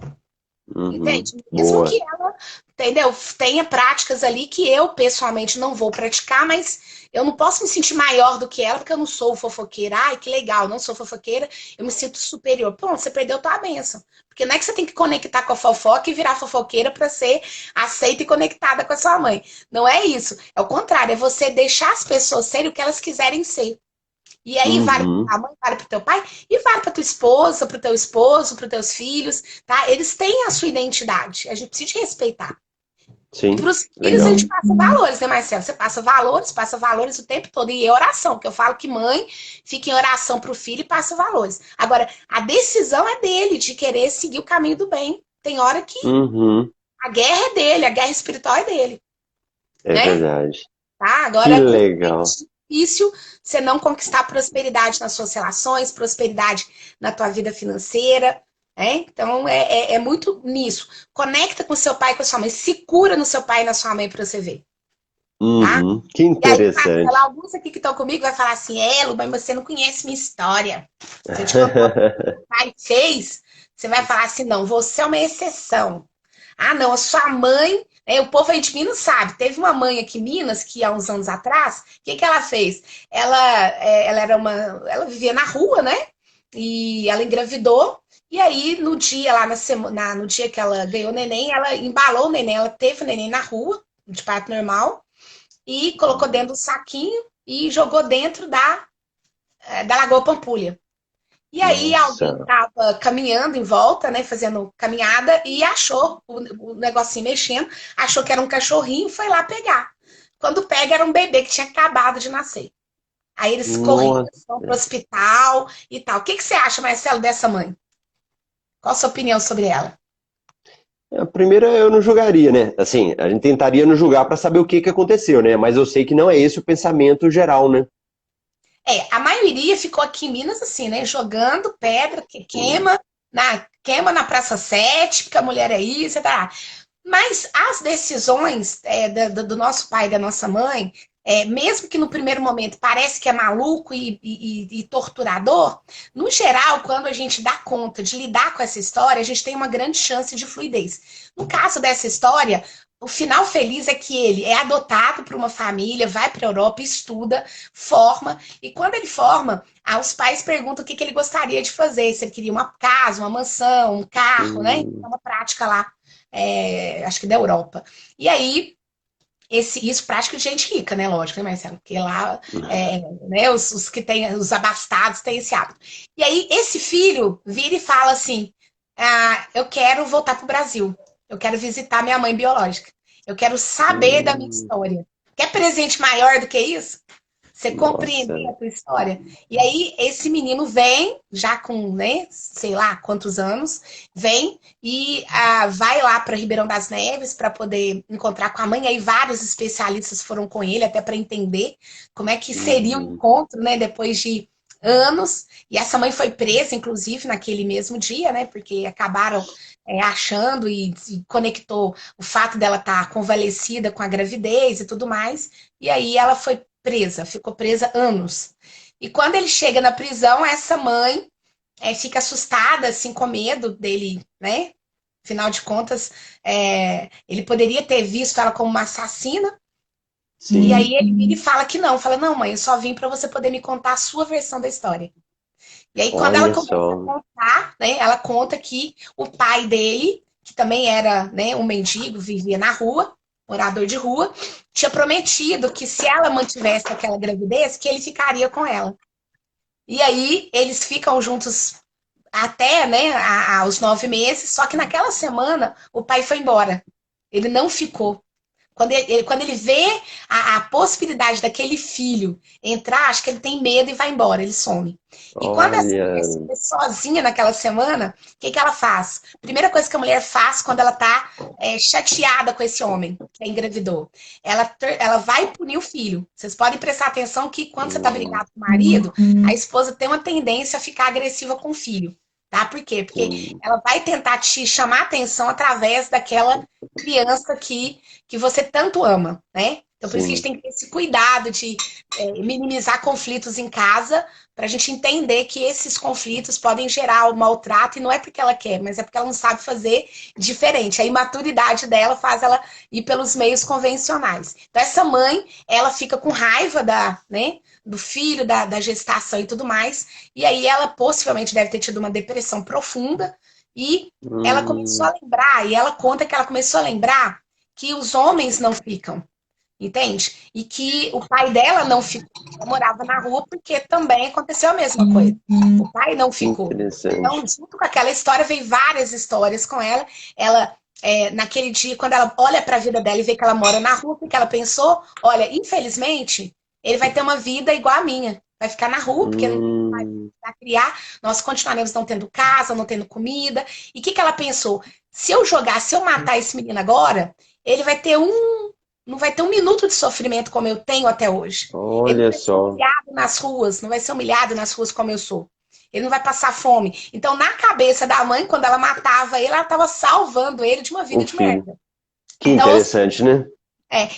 Entende? Mesmo que ela, entendeu? Tenha práticas ali que eu, pessoalmente, não vou praticar, mas eu não posso me sentir maior do que ela, porque eu não sou fofoqueira. Ai, que legal, não sou fofoqueira, eu me sinto superior. Pronto, você perdeu tua bênção. Porque não é que você tem que conectar com a fofoca e virar fofoqueira para ser aceita e conectada com a sua mãe. Não é isso. É o contrário, é você deixar as pessoas serem o que elas quiserem ser. E aí vale para a mãe, vale para o teu pai, e vale para tua esposa, para o teu esposo, para os teus filhos, tá? Eles têm a sua identidade, a gente precisa respeitar. Sim, para os filhos a gente passa valores, né, Marcelo? Você passa valores o tempo todo, e é oração, que eu falo que mãe fica em oração para o filho e passa valores. Agora, a decisão é dele, de querer seguir o caminho do bem. Tem hora que a guerra é dele, a guerra espiritual é dele. É né? verdade. Tá? Agora, Que legal. é difícil você não conquistar prosperidade nas suas relações, prosperidade na tua vida financeira, né? Então, é muito nisso. Conecta com seu pai e com a sua mãe. Se cura no seu pai e na sua mãe para você ver. Tá? Que interessante. E aí, alguns aqui que estão comigo vai falar assim, Lu, mas você não conhece minha história. Se eu te contar o que o pai fez, você vai falar assim, não, você é uma exceção. Ah, não, a sua mãe... O povo aí de Minas sabe. Teve uma mãe aqui em Minas que há uns anos atrás, o que ela fez? Ela vivia na rua, né? E ela engravidou. E aí, no dia lá no dia que ela ganhou o neném, ela embalou o neném. Ela teve o neném na rua, de parto normal, e colocou dentro do saquinho e jogou dentro da Lagoa Pampulha. E aí alguém estava caminhando em volta, né, fazendo caminhada, e achou o negocinho mexendo, achou que era um cachorrinho, foi lá pegar. Quando pega, era um bebê que tinha acabado de nascer. Aí eles correram para o hospital e tal. O que você acha, Marcelo, dessa mãe? Qual a sua opinião sobre ela? A primeira eu não julgaria, né? Assim, a gente tentaria não julgar para saber o que aconteceu, né? Mas eu sei que não é esse o pensamento geral, né? A maioria ficou aqui em Minas assim, né? Jogando pedra, que queima na Praça 7, porque a mulher é isso, tá? Mas as decisões do nosso pai e da nossa mãe mesmo que no primeiro momento parece que é maluco e torturador, no geral, quando a gente dá conta de lidar com essa história, a gente tem uma grande chance de fluidez. No caso dessa história, o final feliz é que ele é adotado por uma família, vai para a Europa, estuda, forma, e quando ele forma, os pais perguntam o que ele gostaria de fazer, se ele queria uma casa, uma mansão, um carro, né? É uma prática lá, acho que da Europa. E aí, isso prática de gente rica, né? Lógico, né, Marcelo? Porque lá, né, os que têm, os abastados têm esse hábito. E aí, esse filho vira e fala assim: eu quero voltar para o Brasil. Eu quero visitar minha mãe biológica. Eu quero saber da minha história. Quer presente maior do que isso? Você compreender a tua história. E aí, esse menino vem, já com, né, sei lá quantos anos, vem e vai lá para Ribeirão das Neves para poder encontrar com a mãe. E aí, vários especialistas foram com ele, até para entender como é que seria o encontro, né, depois de anos. E essa mãe foi presa, inclusive, naquele mesmo dia, né, porque acabaram achando e conectou o fato dela estar convalescida com a gravidez e tudo mais. E aí, ela foi presa, ficou presa anos. E quando ele chega na prisão, essa mãe fica assustada, assim, com medo dele, né? Afinal de contas, ele poderia ter visto ela como uma assassina. Sim. E aí ele vira e fala que não. Fala, não, mãe, eu só vim para você poder me contar a sua versão da história. E aí, quando ela começa a contar, né, ela conta que o pai dele, que também era, né, um mendigo, vivia na rua, morador de rua, tinha prometido que se ela mantivesse aquela gravidez, que ele ficaria com ela. E aí, eles ficam juntos até, né, aos 9 meses, só que naquela semana, o pai foi embora. Ele não ficou. Quando ele vê a possibilidade daquele filho entrar, acho que ele tem medo e vai embora, ele some. E quando essa mulher se vê sozinha naquela semana, o que ela faz? Primeira coisa que a mulher faz quando ela tá chateada com esse homem que engravidou, ela vai punir o filho. Vocês podem prestar atenção que quando você tá brigado com o marido, a esposa tem uma tendência a ficar agressiva com o filho. Tá? Por quê? Porque ela vai tentar te chamar a atenção através daquela criança que você tanto ama, né? Então, por isso que a gente tem que ter esse cuidado de minimizar conflitos em casa, para a gente entender que esses conflitos podem gerar o maltrato, e não é porque ela quer, mas é porque ela não sabe fazer diferente. A imaturidade dela faz ela ir pelos meios convencionais. Então, essa mãe, ela fica com raiva do filho, da gestação e tudo mais, e aí ela possivelmente deve ter tido uma depressão profunda, e ela começou a lembrar, e ela conta que ela começou a lembrar que os homens não ficam, entende? E que o pai dela não ficou, ela morava na rua, porque também aconteceu a mesma coisa. O pai não ficou. Então, junto com aquela história, veio várias histórias com ela. Ela, naquele dia, quando ela olha para a vida dela e vê que ela mora na rua, o que ela pensou? Olha, infelizmente, ele vai ter uma vida igual a minha. Vai ficar na rua, porque não vai criar. Nós continuaremos não tendo casa, não tendo comida. E o que ela pensou? Se eu matar esse menino agora, ele vai ter não vai ter um minuto de sofrimento como eu tenho até hoje. Olha ele vai só. ser humilhado nas ruas, não vai ser humilhado nas ruas como eu sou. Ele não vai passar fome. Então, na cabeça da mãe, quando ela matava ele, ela estava salvando ele de uma vida de merda. Que então, interessante, né?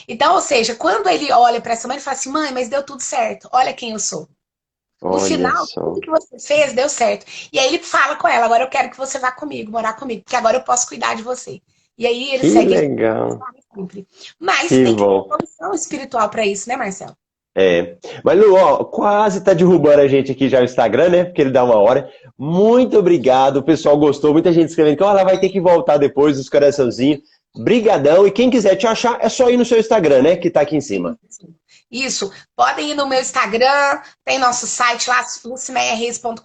Então, ou seja, quando ele olha para essa mãe, ele fala assim, mãe, mas deu tudo certo. Olha quem eu sou. No final, tudo que você fez deu certo. E aí ele fala com ela, agora eu quero que você vá comigo, morar comigo, porque agora eu posso cuidar de você. E aí ele segue. Legal. Sempre. Mas tem que ter uma condição espiritual para isso, né, Marcelo? Mas Lu, quase tá derrubando a gente aqui já no Instagram, né? Porque ele dá uma hora. Muito obrigado, o pessoal gostou, muita gente escrevendo que ela vai ter que voltar depois, os coraçãozinhos. Brigadão, e quem quiser te achar, é só ir no seu Instagram, né? Que tá aqui em cima. Isso, podem ir no meu Instagram, tem nosso site lá, lucimeiareis.com.br.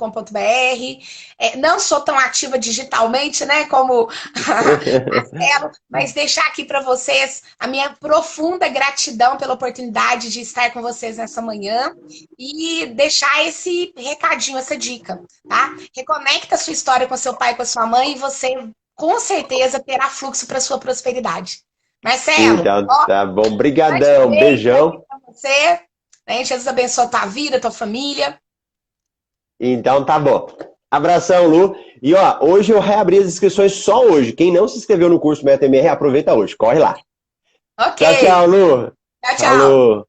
Não sou tão ativa digitalmente, né, como Marcelo, mas deixar aqui para vocês a minha profunda gratidão pela oportunidade de estar com vocês nessa manhã e deixar esse recadinho, essa dica, tá? Reconecta a sua história com seu pai, com a sua mãe, e você com certeza terá fluxo para sua prosperidade. Marcelo, então, tá bom, brigadão, beijão. Pra você, né? Jesus abençoe a tua vida, a tua família. Então tá bom. Abração, Lu. E hoje eu reabri as inscrições só hoje. Quem não se inscreveu no curso MetaMR, aproveita hoje. Corre lá. Ok. Tchau, tchau, Lu. Tchau, tchau. Falou.